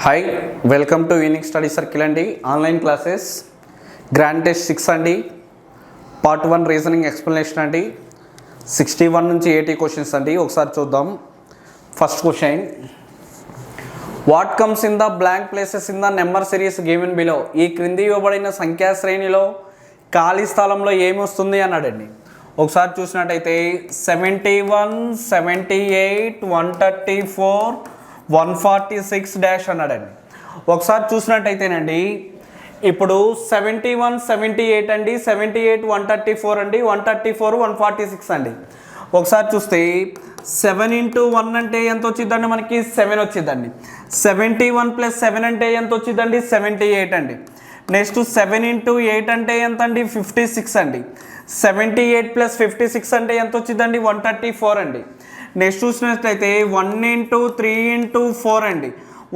Hi, welcome to unique study circle అండి. Online classes grand test 6 అండి. Part 1 reasoning explanation అండి. 61 నుంచి 80 questions అండి. ఒకసారి చూద్దాం. First question, what comes in the blank places in the number series given below? ఈ క్రింది ఇవ్వబడిన సంఖ్యా శ్రేణిలో ఖాళీ స్థలంలో ఏమి వస్తుంది అన్నాడండి. ఒకసారి చూసినట్టయితే 71, 78, 134, 146 డాష్ అన్నాడండి. ఒకసారి చూసినట్టయితేనండి, ఇప్పుడు 71, 78 అండి, 78, 134 అండి, 134, 146 అండి. ఒకసారి చూస్తే 7 into 1 అంటే ఎంత వచ్చిందండి? మనకి 7 వచ్చిందండి. 71 + 7 అంటే ఎంత వచ్చిందండి? 78 అండి. నెక్స్ట్ 7 into 8 అంటే ఎంత అండి? 56 అండి. 78 + 56 అంటే ఎంత వచ్చిందండి? 134 అండి. నెక్స్ట్ చూసినట్లయితే 1 into 3 into 4 అండి.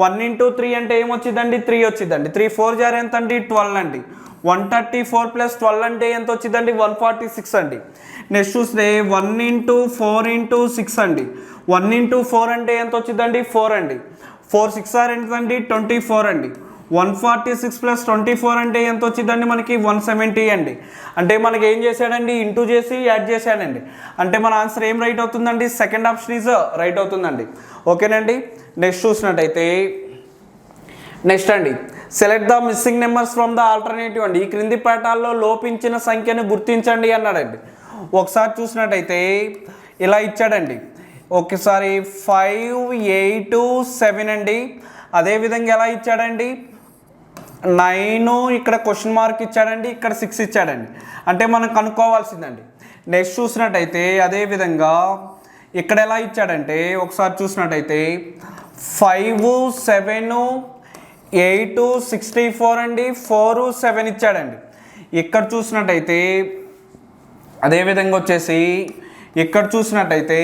1 into 3 అంటే ఏమొచ్చిందండి? 3 వచ్చిందండి. 3 4 జార్ ఎంత అండి? 12 అండి. 134 + 12 అంటే ఎంత వచ్చిందండి? 146 అండి. నెక్స్ట్ చూస్తే 1 into 4 into 6 అండి. 1 into 4 అంటే ఎంత వచ్చిందండి? 4 అండి. 4 6 ఆర్ ఎంతండి? 24 అండి. 146 + 24 అంటే ఎంత వచ్చిందండి? మనకి 170 అండి. అంటే మనకి ఏం చేశాడండి? ఇంటూ చేసి యాడ్ చేశాడండి. అంటే మన ఆన్సర్ ఏం రైట్ అవుతుందండి? సెకండ్ ఆప్షన్ ఈజ్ రైట్ అవుతుందండి. ఓకేనండి. నెక్స్ట్ చూసినట్టయితే నెక్స్ట్ అండి, select the missing numbers from the alternative అండి. ఈ క్రింది పాఠాల్లో లోపించిన సంఖ్యను గుర్తించండి అన్నాడండి. ఒకసారి చూసినట్టయితే ఇలా ఇచ్చాడండి. ఒకసారి 5, 8, 7 అండి. అదేవిధంగా ఎలా ఇచ్చాడండి? 9, ఇక్కడ క్వశ్చన్ మార్క్ ఇచ్చాడండి, ఇక్కడ 6 ఇచ్చాడండి. అంటే మనం కనుక్కోవాల్సిందండి. నెక్స్ట్ చూసినట్టయితే అదేవిధంగా ఇక్కడ ఎలా ఇచ్చాడంటే, ఒకసారి చూసినట్టయితే 5, 7, 8, 64 అండి, 4, 7 ఇచ్చాడండి. ఇక్కడ చూసినట్టయితే అదేవిధంగా వచ్చేసి ఇక్కడ చూసినట్టయితే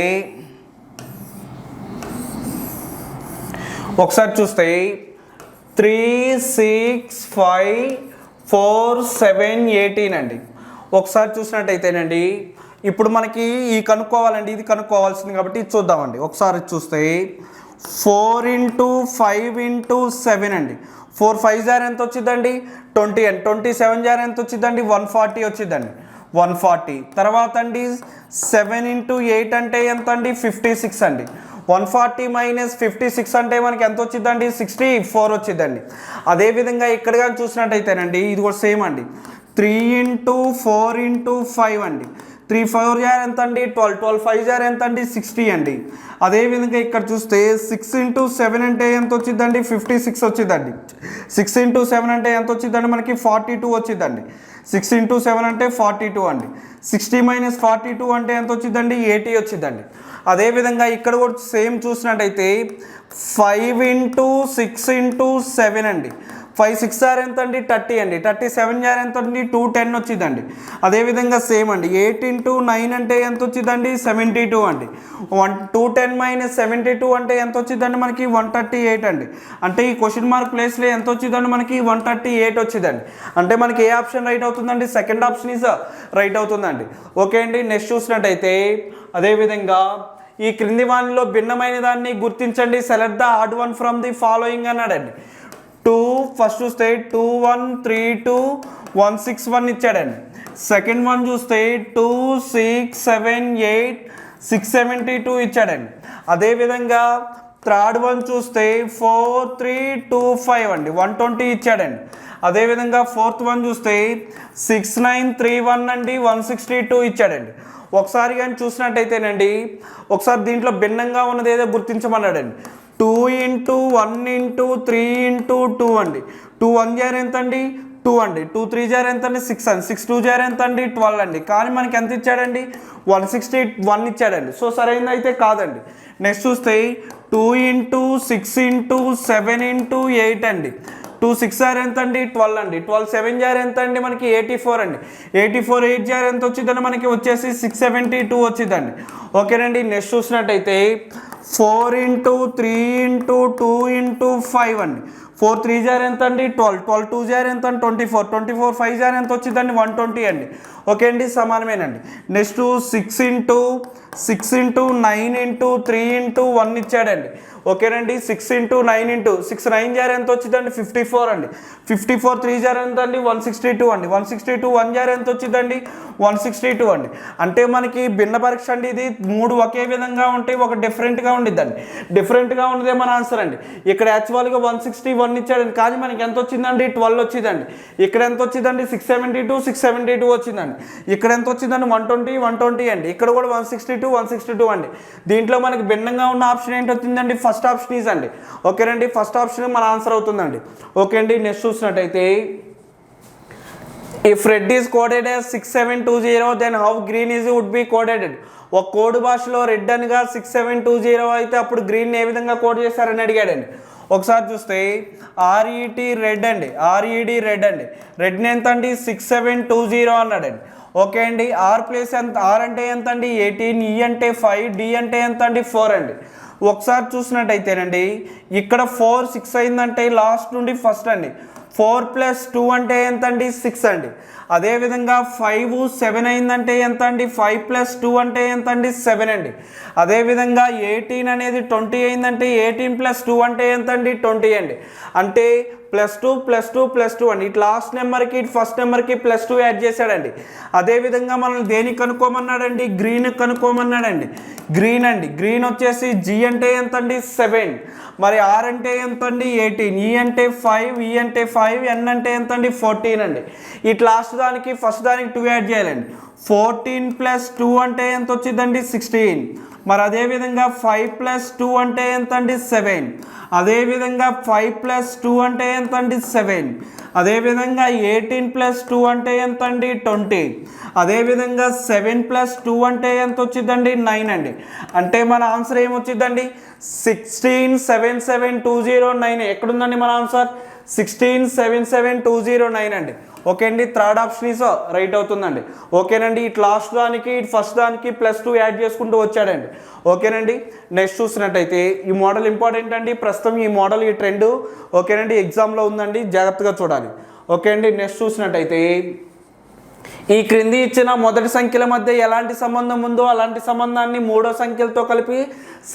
ఒకసారి చూస్తే 3, 6, 5, 4, 7, 18 అండి. ఒకసారి చూసినట్టయితేనండి, ఇప్పుడు మనకి ఈ కనుక్కోవాలండి, ఇది కనుక్కోవాల్సింది కాబట్టి ఇది చూద్దామండి. ఒకసారి చూస్తే 4 into 5 into 7 అండి. 4 5 జార్ ఎంత వచ్చిందండి? 20 అండి. 27 జార్ ఎంత వచ్చిందండి? 140 వచ్చిందండి. 140 తర్వాత అండి 7 into 8 అంటే ఎంత అండి? 56 అండి. 140 - 56 అంటే మనకి ఎంత వచ్చిందండి? 64 వచ్చిందండి. అదేవిధంగా ఇక్కడ కానీ చూసినట్టయితేనండి, ఇది కూడా సేమ్ అండి. 3 into 4 into 5 అండి. 3 4 జార్ ఎంత అండి? 12. 12 5 జార్ ఎంత అండి? 60 అండి. అదేవిధంగా ఇక్కడ చూస్తే 6 into 7 అంటే ఎంత వచ్చిందండి? 56 వచ్చిందండి. 6 into 7 అంటే ఎంత వచ్చిందండి? మనకి 42 వచ్చిందండి. 6 into 7 అంటే 42 అండి. 60 - 42 అంటే ఎంత వచ్చిందండి? 80 వచ్చిందండి. అదేవిధంగా ఇక్కడ కూడా సేమ్ చూసినట్టయితే 5 into 6 into 7 అండి. 5 6 జార్ ఎంత అండి? 30 అండి. 37 జార్ ఎంత అండి? 210 వచ్చిందండి. అదేవిధంగా సేమ్ అండి. 8 into 9 అంటే ఎంత వచ్చిందండి? 72 అండి. 210 - 72 అంటే ఎంత వచ్చిందండి? మనకి 138 అండి. అంటే ఈ క్వశ్చన్ మార్క్ ప్లేస్లో ఎంత వచ్చిందండి? మనకి 138 వచ్చిందండి. అంటే మనకి ఏ ఆప్షన్ రైట్ అవుతుందండి? సెకండ్ ఆప్షన్ ఈజ్ రైట్ అవుతుందండి. ఓకే అండి. నెక్స్ట్ చూసినట్టయితే అదేవిధంగా ఈ క్రింది వానిలో భిన్నమైన దాన్ని గుర్తించండి. Select the odd one from the following అన్నాడండి. 2 ఫస్ట్ చూస్తే 2 1 3 2 1 6 1 ఇచ్చాడండి. సెకండ్ వన్ చూస్తే 2 6 7 8 672 ఇచ్చాడండి. అదేవిధంగా థర్డ్ వన్ చూస్తే 4 3 2 5 అండి, 120 ఇచ్చాడండి. అదేవిధంగా ఫోర్త్ వన్ చూస్తే 6 9 3 1 అండి, 162 ఇచ్చాడండి. ఒకసారి కానీ చూసినట్టయితేనండి, ఒకసారి దీంట్లో భిన్నంగా ఉన్నది ఏదో గుర్తించమన్నాడండి. 2 into 1 into 3 into 2 అండి. 2 1 జార్ ఎంత అండి? 2 అండి. 2 3 జార్ ఎంత అండి? 6 అండి. 6 2 జార్ ఎంత అండి? 12 అండి. కానీ మనకి ఎంత ఇచ్చాడండి? 161 ఇచ్చాడండి. సో సరైనది అయితే కాదండి. నెక్స్ట్ చూస్తే 2 into 6 into 7 into 8 అండి. 2 6 జార్ ఎంత అండి? 12 అండి. 12 7 జార్ ఎంత అండి? మనకి 84 అండి. 84 8 జార్ ఎంత వచ్చిందండి? మనకి వచ్చేసి 672 వచ్చిందండి. ఓకేనండి. నెక్స్ట్ చూసినట్టయితే 4 × 3 × 2 × 5 అండి. 4 3 జార్ ఎంత అండి 12, 12 2 జార్ ఎంత అండి 24, 24 5 జార్ ఎంత వచ్చిందండి 120 అండి. ఓకే అండి, సమానమేనండి. నెక్స్ట్ 6 × 9 × 3 × 1 ఇచ్చాడండి. ఓకేనండి, 6 × 9 × 6 9 జార్ ఎంత వచ్చిందండి 54 అండి. 54 3 జార్ ఎంత అండి 162 అండి. 162 1 జార్ ఎంత వచ్చిందండి 162 అండి. అంటే మనకి భిన్న పరీక్ష అండి. ఇది 3 ఒకే విధంగా ఉంటాయి, ఒక డిఫరెంట్గా ఉండిద్దండి. డిఫరెంట్గా ఉన్నదే మన ఆన్సర్ అండి. ఇక్కడ యాక్చువల్గా 161 ఇచ్చాడండి, కానీ మనకి ఎంత వచ్చిందండి 12 వచ్చిందండి. ఇక్కడ ఎంత వచ్చిందండి 672 వచ్చిందండి. ఇక్కడ ఎంత వచ్చిందండి 120 అండి. ఇక్కడ కూడా 162 అండి. దీంట్లో మనకి భిన్నంగా ఉన్న ఆప్షన్ ఏంటి వచ్చిందండి, ఫస్ట్ ఆప్షన్ ఈజ్ అండి. ఓకేనండి, ఫస్ట్ ఆప్షన్ మన ఆన్సర్ అవుతుందండి. ఓకే అండి, నెక్స్ట్ చూసినట్టయితే if red is coded as 6720 then how green is would be coded. ఒక కోడ్ భాషలో రెడ్ అనగా 6720 అయితే అప్పుడు గ్రీన్ ఏ విధంగా కోడ్ చేశారని అడిగాడండి. ఒకసారి చూస్తే ఆర్ఈటి రెడ్ అండి, ఆర్ఈడి రెడ్ అండి. రెడ్ని ఎంత అండి 6720 అన్నాడండి. ఓకే అండి, ఆర్ ప్లేస్ ఎంత, ఆర్ అంటే ఎంత అండి 18, ఈ అంటే 5, డి అంటే ఎంత అండి 4 అండి. ఒకసారి చూసినట్టయితేనండి ఇక్కడ 4 6 అయిందంటే లాస్ట్ నుండి ఫస్ట్ అండి. 4 + 2 అంటే ఎంత అండి 6 అండి. అదేవిధంగా 5 7 అయిందంటే ఎంత అండి 5 + 2 అంటే ఎంత అండి 7 అండి. అదేవిధంగా 18 అనేది 20 అయిందంటే 18 + 2 అంటే ఎంత అండి 20 అండి. అంటే +2 +2 +2 అండి. ఇటు లాస్ట్ నెంబర్కి ఇటు ఫస్ట్ నెంబర్కి +2 యాడ్ చేశాడండి. అదేవిధంగా మనల్ని దేనికి కనుక్కోమన్నాడండి, గ్రీన్ కనుక్కోమన్నాడండి. గ్రీన్ అండి, గ్రీన్ వచ్చేసి జీ అంటే ఎంత అండి 7, మరి ఆర్ అంటే ఎంత అండి 18, ఈ అంటే 5, ఈ అంటే 5, ఎన్ అంటే ఎంత అండి 14 అండి. ఇటు లాస్ట్ దానికి ఫస్ట్ దానికి 2 యాడ్ చేయాలండి. 14 + 2 అంటే ఎంత వచ్చిందండి 16, మరి అదేవిధంగా 5 + 2 అంటే ఎంత అండి 7, అదేవిధంగా 5 + 2 అంటే ఎంత అండి 7, అదేవిధంగా 18 + 2 అంటే ఎంత అండి 20, అదేవిధంగా 7 + 2 అంటే ఎంత వచ్చిందండి 9 అండి. అంటే మన ఆన్సర్ ఏమొచ్చిందండి 1677209. ఎక్కడుందండి మన ఆన్సర్ 1677209 అండి. ఓకే అండి, థర్డ్ ఆప్షన్ ఈజ్ రైట్ అవుతుందండి. ఓకేనండి, ఇటు లాస్ట్ దానికి ఇటు ఫస్ట్ దానికి +2 యాడ్ చేసుకుంటూ వచ్చాడండి. ఓకేనండి, నెక్స్ట్ చూసినట్టయితే ఈ మోడల్ ఇంపార్టెంట్ అండి. ప్రస్తుతం ఈ మోడల్ ఈ ట్రెండ్ ఓకేనండి ఎగ్జామ్లో ఉందండి, జాగ్రత్తగా చూడాలి. ఓకే అండి, నెక్స్ట్ చూసినట్టయితే ఈ క్రింది ఇచ్చిన మొదటి సంఖ్యల మధ్య ఎలాంటి సంబంధం ఉందో అలాంటి సంబంధాన్ని మూడో సంఖ్యలతో కలిపి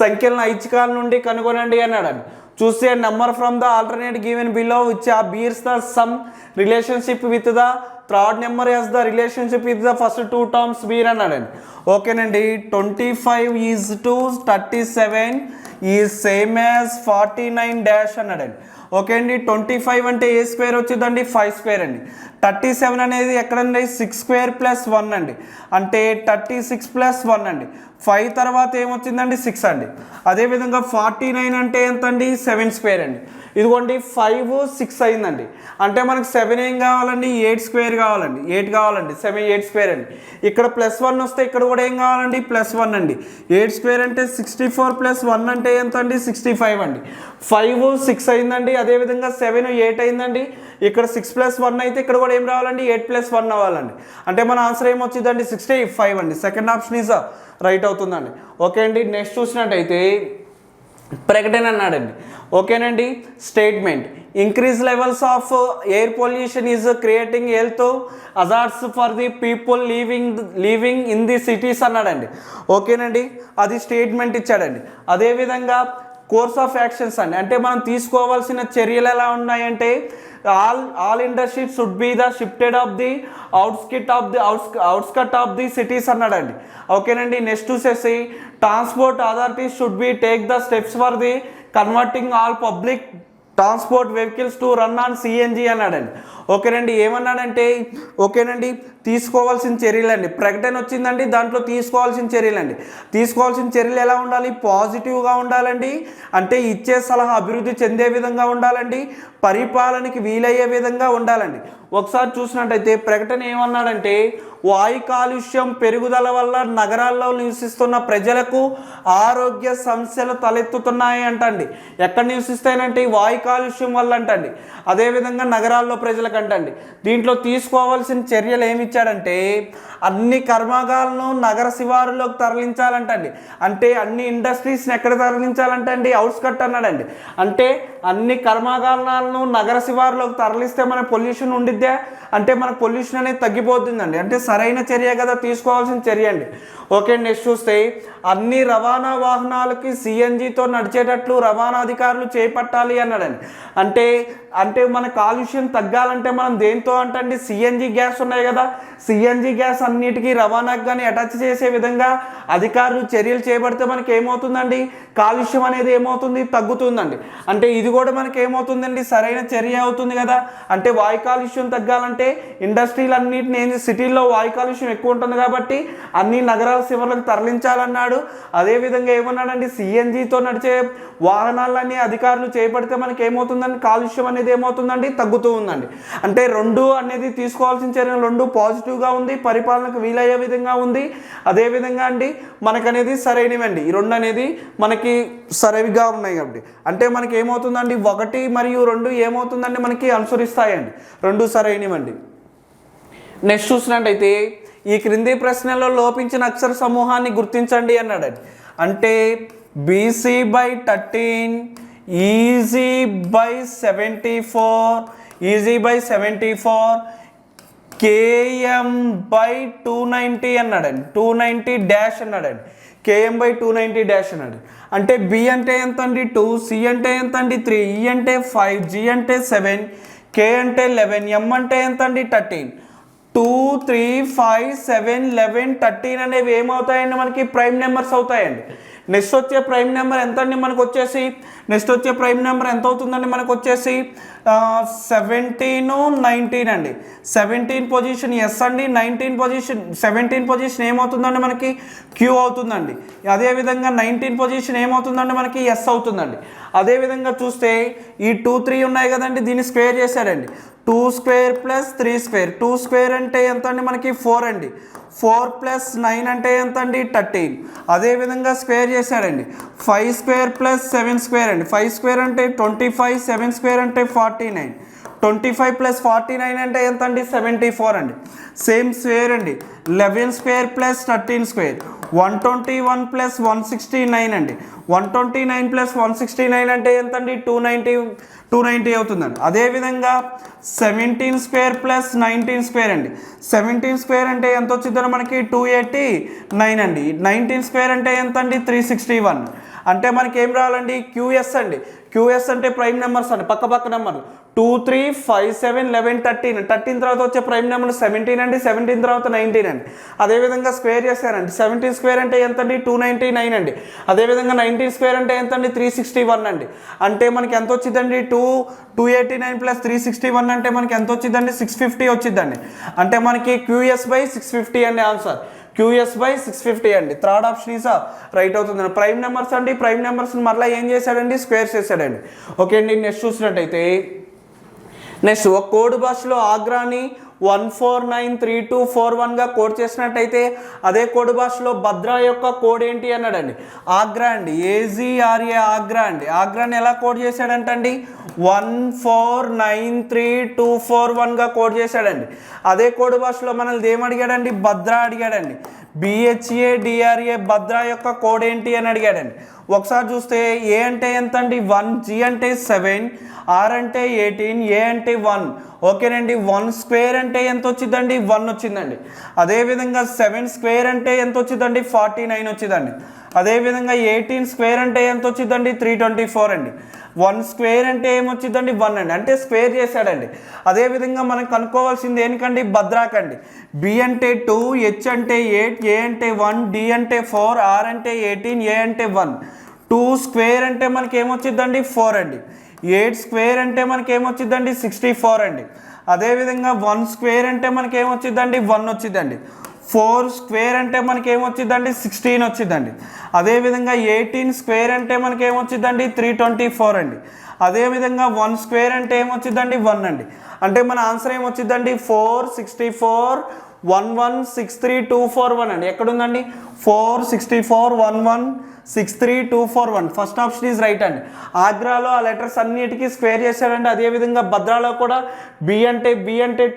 సంఖ్యలను ఐచ్ఛికాల నుండి కనుగొనండి అన్నాడండి. చూస్తే number from the alternate given below which bears the some relationship with the third number as the relationship with the first 2 terms bear అన్నాడండి. ఓకేనండి, 25 is to 37 is same as 49 dash అన్నాడండి. ఓకే అండి, 25 అంటే ఏ స్క్వేర్ వచ్చిందండి 5 square అండి. 37 అనేది ఎక్కడండి 6 square + 1 అండి, అంటే 36 + 1 అండి. 5 తర్వాత ఏమొచ్చిందండి 6 అండి. అదేవిధంగా 49 అంటే ఎంత అండి 7 స్క్వేర్ అండి. ఇదిగోండి 5 6 అయిందండి, అంటే మనకు 7 ఏం కావాలండి 8 స్క్వేర్ కావాలండి, 8 కావాలండి, 7 8 స్క్వేర్ అండి. ఇక్కడ +1 వస్తే ఇక్కడ కూడా ఏం కావాలండి +1 అండి. 8 స్క్వేర్ అంటే 64 + 1 అంటే ఎంత అండి 65 అండి. 5 6 అయిందండి, అదేవిధంగా 7 8 అయిందండి. ఇక్కడ 6 + 1 అయితే ఇక్కడ కూడా ఏం రావాలండి 8 + 1 అవ్వాలండి. అంటే మన ఆన్సర్ ఏమొచ్చిందండి 65 అండి. సెకండ్ ఆప్షన్ ఈజ్ రైట్ అవుతుందండి. ఓకే అండి, నెక్స్ట్ చూసినట్టయితే ప్రకటన అన్నాడండి. ఓకేనండి, statement increase levels of air pollution is creating health hazards for the people living in the cities అన్నాడండి. ఓకేనండి, అది స్టేట్మెంట్ ఇచ్చాడండి. అదేవిధంగా కోర్స్ ఆఫ్ యాక్షన్స్ అండి, అంటే మనం తీసుకోవాల్సిన చర్యలు ఎలా ఉన్నాయంటే all industries should be the shifted of the outskirt of the cities అన్నాడండి. ఓకేనండి, నెక్స్ట్ వచ్చేసి transport authorities should be take the steps for the converting all public transport vehicles to run on CNG అన్నాడండి. ఓకేనండి, ఏమన్నాడంటే ఓకేనండి తీసుకోవాల్సిన చర్యలండి. ప్రకటన వచ్చిందండి, దాంట్లో తీసుకోవాల్సిన చర్యలండి. తీసుకోవాల్సిన చర్యలు ఎలా ఉండాలి, పాజిటివ్గా ఉండాలండి, అంటే ఇచ్చే సలహా అభివృద్ధి చెందే విధంగా ఉండాలండి, పరిపాలనకి వీలయ్యే విధంగా ఉండాలండి. ఒకసారి చూసినట్టయితే ప్రకటన ఏమన్నాడంటే వాయు కాలుష్యం పెరుగుదల వల్ల నగరాల్లో నివసిస్తున్న ప్రజలకు ఆరోగ్య సమస్యలు తలెత్తుతున్నాయి అంటండి. ఎక్కడ నివసిస్తాయంటే వాయు కాలుష్యం వల్ల అంటండి, అదేవిధంగా నగరాల్లో ప్రజలకంటండి. దీంట్లో తీసుకోవాల్సిన చర్యలు ఏమి ఇచ్చాడంటే అన్ని కర్మాగారాలను నగర శివారులోకి తరలించాలంటండి. అంటే అన్ని ఇండస్ట్రీస్ని ఎక్కడ తరలించాలంటండి, అవుట్స్కట్ అన్నాడండి. అంటే అన్ని కర్మాగారాలను నగర శివారులోకి తరలిస్తే మన పొల్యూషన్ ఉండిద్దే, అంటే మన పొల్యూషన్ అనేది తగ్గిపోతుందండి. అంటే సరైన చర్య కదా తీసుకోవాల్సిన చర్య అండి. ఓకే, నెక్స్ట్ చూస్తే అన్ని రవాణా వాహనాలకి సిఎన్జితో నడిచేటట్లు రవాణా అధికారులు చేపట్టాలి అన్నాడండి. అంటే మన కాలుష్యం తగ్గాలంటే మనం దేంతో అంటండి, సిఎన్జి గ్యాస్ ఉన్నాయి కదా, సిఎన్జి గ్యాస్ అన్నిటికీ రవాణాకు కానీ అటాచ్ చేసే విధంగా అధికారులు చర్యలు చేపడితే మనకి ఏమవుతుందండి, కాలుష్యం అనేది ఏమవుతుంది, తగ్గుతుందండి. అంటే ఇది కూడా మనకి ఏమవుతుందండి, సరైన చర్య అవుతుంది కదా. అంటే వాయు కాలుష్యం తగ్గాలంటే ఇండస్ట్రీలు అన్నింటినీ సిటీల్లో వాయు కాలుష్యం ఎక్కువ ఉంటుంది కాబట్టి అన్ని నగరాల శివర్లకు తరలించాలన్నాడు. అదేవిధంగా ఏమన్నాడండి, సిఎన్జితో నడిచే వాహనాలన్నీ అధికారులు చేపడితే మనకి ఏమవుతుందండి, కాలుష్యం అనేది ఏమవుతుందండి, తగ్గుతూ ఉందండి. అంటే రెండు అనేది తీసుకోవాల్సిన చర్యలు రెండు పాజిటివ్గా ఉంది, పరిపాలనకు వీలయ్యే విధంగా ఉంది. అదేవిధంగా అండి మనకనేది సరైనవండి, ఈ రెండు అనేది మనకి సరైనగా ఉన్నాయి కాబట్టి అంటే మనకి ఏమవుతుందండి 1 మరియు 2 ఏమవుతుందండి మనకి అనుసరిస్తాయండి, రెండు సరైనవండి. నెక్స్ట్ చూసినట్టయితే ఈ క్రింది ప్రశ్నలో లోపించిన అక్షర సమూహాన్ని గుర్తించండి అన్నాడండి. అంటే BC/13, EG/74, KM/290 అన్నాడండి, 290 డాష్ అన్నాడండి, KM/290 అన్నాడు. అంటే B అంటే ఎంత అండి 2, C అంటే ఎంత అండి 3, E అంటే 5, G అంటే 7, K అంటే 11, M అంటే ఎంత అండి 13. 2, 3, 5, 7, 11, 13 అనేవి ఏమవుతాయండి, మనకి ప్రైమ్ నెంబర్స్ అవుతాయండి. నెక్స్ట్ వచ్చే ప్రైమ్ నెంబర్ ఎంత అండి మనకు వచ్చేసి, నెక్స్ట్ వచ్చే ప్రైమ్ నెంబర్ ఎంత అవుతుందండి మనకు వచ్చేసి 17, 19 అండి. 17 పొజిషన్ ఎస్ అండి, 17 పొజిషన్ ఏమవుతుందండి మనకి క్యూ అవుతుందండి. అదేవిధంగా 19 పొజిషన్ ఏమవుతుందండి మనకి ఎస్ అవుతుందండి. అదేవిధంగా చూస్తే ఈ 2, 3 ఉన్నాయి కదండి, దీన్ని స్క్వేర్ చేశాడండి. 2 స్క్వేర్ ప్లస్ 3 స్క్వేర్, 2 స్క్వేర్ అంటే ఎంత అండి మనకి 4 అండి, 4 ప్లస్ 9 అంటే ఎంత అండి 13. అదేవిధంగా స్క్వేర్ చేశాడండి. 5 స్క్వేర్ ప్లస్ 7 స్క్వేర్ అండి, 5 స్క్వేర్ అంటే 25, 7 స్క్వేర్ అంటే 49, 25 ప్లస్ 49 అంటే ఎంత అండి 74 అండి. సేమ్ స్క్వేర్ అండి. 11 స్క్వేర్ ప్లస్ 13 స్క్వేర్, 121 ప్లస్ 169 అండి, 129 ప్లస్ 169 అంటే ఎంత అండి 290 అవుతుందండి. అదేవిధంగా 17 స్క్వేర్ ప్లస్ 19 స్క్వేర్ అండి, 17 స్క్వేర్ అంటే ఎంత వచ్చిందో మనకి 289 అండి, 19 స్క్వేర్ అంటే ఎంత అండి 361. అంటే మనకి ఏం రావాలండి QS అండి, QS అంటే ప్రైమ్ నెంబర్స్ అండి, పక్క నెంబర్లు 2, 3, 5, 7, 11, 13 తర్వాత వచ్చే ప్రైమ్ నెంబర్ 17 అండి, 17 తర్వాత 19 అండి. అదేవిధంగా స్క్వేర్ చేశారండి. 17 స్క్వేర్ అంటే ఎంత అండి 299 అండి. అదేవిధంగా 19 స్క్వేర్ అంటే ఎంత అండి 361 అండి. అంటే మనకి ఎంత వచ్చిందండి 289 ప్లస్ 361 అంటే మనకి ఎంత వచ్చిందండి 650 వచ్చిందండి. అంటే మనకి QS/650 అండి ఆన్సర్, QS/650 అండి. థర్డ్ ఆప్షన్ ఈజ్ రైట్ అవుతుందండి. ప్రైమ్ నెంబర్స్ అండి, ప్రైమ్ నెంబర్స్ని మరలా ఏం చేశాడండి స్క్వేర్ చేశాడండి. ఓకే అండి, నెక్స్ట్ చూసినట్టయితే నెక్స్ట్ ఒక కోడ్ భాషలో ఆగ్రాని 149324 కోడ్ చేసినట్టయితే అదే కోడ్ భాషలో భద్రా యొక్క కోడ్ ఏంటి అన్నాడండి. ఆగ్రా అండి, AGRA ఆగ్రా అండి. ఆగ్రాని ఎలా కోడ్ చేశాడంటండి 149324 కోడ్ చేశాడండి. అదే కోడ్ భాషలో మనల్ని ఏమడిగాడండి భద్రా అడిగాడండి. BHADRA భద్రా యొక్క కోడ్ ఏంటి అని అడిగాడండి. ఒకసారి చూస్తే ఏ అంటే ఎంత అండి 1, G అంటే 7, R అంటే 18, A అంటే 1. ఓకేనండి, 1 స్క్వేర్ అంటే ఎంత వచ్చిందండి 1 వచ్చిందండి. అదేవిధంగా 7 స్క్వేర్ అంటే ఎంత వచ్చిందండి 49 వచ్చిందండి. అదేవిధంగా 18 స్క్వేర్ అంటే ఎంత వచ్చిందండి 324 అండి. 1 స్క్వేర్ అంటే ఏమొచ్చిందండి 1 అండి, అంటే స్క్వేర్ చేశాడండి. అదేవిధంగా మనం కనుక్కోవాల్సింది దేనికండి భద్రాకండి. B అంటే 2, H అంటే 8, A అంటే 1, D అంటే 4, R అంటే 18, A అంటే 1. 2 స్క్వేర్ అంటే మనకి ఏమొచ్చిందండి 4 అండి. 8 స్క్వేర్ అంటే మనకి ఏమొచ్చిందండి 64 అండి. అదేవిధంగా 1 స్క్వేర్ అంటే మనకి ఏమొచ్చిందండి 1 వచ్చిందండి. 4 స్క్వేర్ అంటే మనకి ఏమొచ్చిందండి 16 వచ్చిందండి. అదేవిధంగా 18 స్క్వేర్ అంటే మనకి ఏమొచ్చిందండి 324 అండి. అదేవిధంగా 1 స్క్వేర్ అంటే ఏమొచ్చిందండి 1 అండి. అంటే మన ఆన్సర్ ఏమొచ్చిందండి 4, 64, 11, 63, 241 అండి. ఎక్కడుందండి 4, 64, 11, 63241. ఫస్ట్ ఆప్షన్ ఈజ్ రైట్ అండి. ఆగ్రాలో ఆ లెటర్స్ అన్నిటికీ స్క్వేర్ చేశాడండి. అదేవిధంగా భద్రాలో కూడా బి అంటే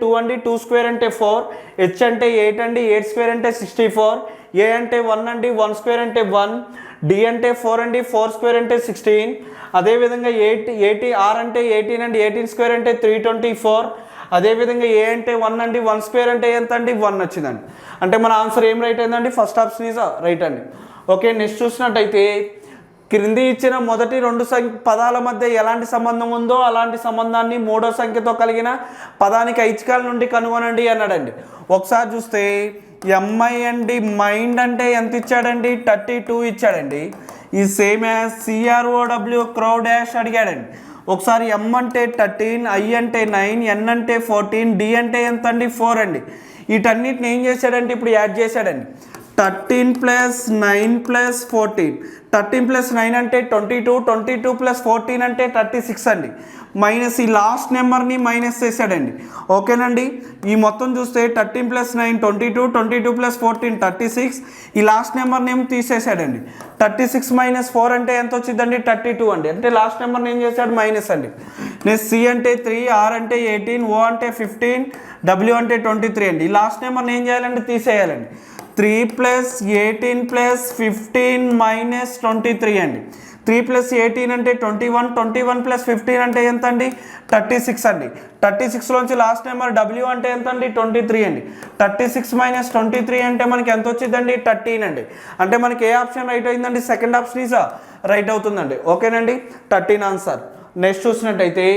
2 అండి, 2 స్క్వేర్ అంటే 4, హెచ్ అంటే 8 అండి, 8 స్క్వేర్ అంటే 64, ఏ అంటే 1 అండి, 1 స్క్వేర్ అంటే 1, డి అంటే 4 అండి, 4 స్క్వేర్ అంటే 16, అదేవిధంగా 80 ఆర్ అంటే 18 అండి, 18 స్క్వేర్ అంటే 324, అదేవిధంగా ఏ అంటే 1 అండి, 1 స్క్వేర్ అంటే ఎంత అండి, 1 వచ్చిందండి. అంటే మన ఆన్సర్ ఏం రైట్ అయిందండి, ఫస్ట్ ఆప్షన్ ఈజ్ రైట్ అండి. ఓకే, నెక్స్ట్ చూసినట్టయితే క్రింది ఇచ్చిన మొదటి 2 పదాల మధ్య ఎలాంటి సంబంధం ఉందో అలాంటి సంబంధాన్ని మూడో సంఖ్యతో కలిగిన పదానికి ఐచ్ఛికాల నుండి కనుగొనండి అన్నాడండి. ఒకసారి చూస్తే ఎంఐ అండి, మైండ్ అంటే ఎంత ఇచ్చాడండి, 32 ఇచ్చాడండి. ఈ సేమ్ యాజ్ CROW క్రౌ డాష్ అడిగాడండి. ఒకసారి ఎం అంటే 13, ఐ అంటే 9, ఎన్ అంటే 14, డి అంటే ఎంత అండి, 4 అండి. వీటన్నిటిని ఏం చేశాడంటే ఇప్పుడు యాడ్ చేశాడండి. 13 + 9 + 14, 13 + 9 అంటే 22, 22 + 14 అంటే 36 అండి. మైనస్ ఈ లాస్ట్ నెంబర్ని మైనస్ చేశాడండి. ఓకేనండి, ఈ మొత్తం చూస్తే 13 + 9 22, 22 + 14 36, ఈ లాస్ట్ నెంబర్ని ఏం తీసేసాడండి. 36 - 4 అంటే ఎంత వచ్చిందండి, 32 అండి. అంటే లాస్ట్ నెంబర్ని ఏం చేశాడు, మైనస్ అండి. నెక్స్ట్ సి అంటే 3, ఆర్ అంటే 18, ఓ అంటే 15, డబ్ల్యూ అంటే 23 అండి. ఈ లాస్ట్ నెంబర్ని ఏం చేయాలంటే తీసేయాలండి. 3 + 18 + 15 - 23 అండి. 3 + 18 అంటే 21, 21 + 15 అంటే ఎంత అండి, 36 అండి. 36లోంచి లాస్ట్ నెంబర్ డబ్ల్యూ అంటే ఎంత అండి, 23 అండి. 36 - 23 అంటే మనకి ఎంత వచ్చిందండి, 13 అండి. అంటే మనకి ఏ ఆప్షన్ రైట్ అయిందండి, సెకండ్ ఆప్షన్ ఈజ్ రైట్ అవుతుందండి. ఓకేనండి, 13 ఆన్సర్. నెక్స్ట్ చూసినట్టయితే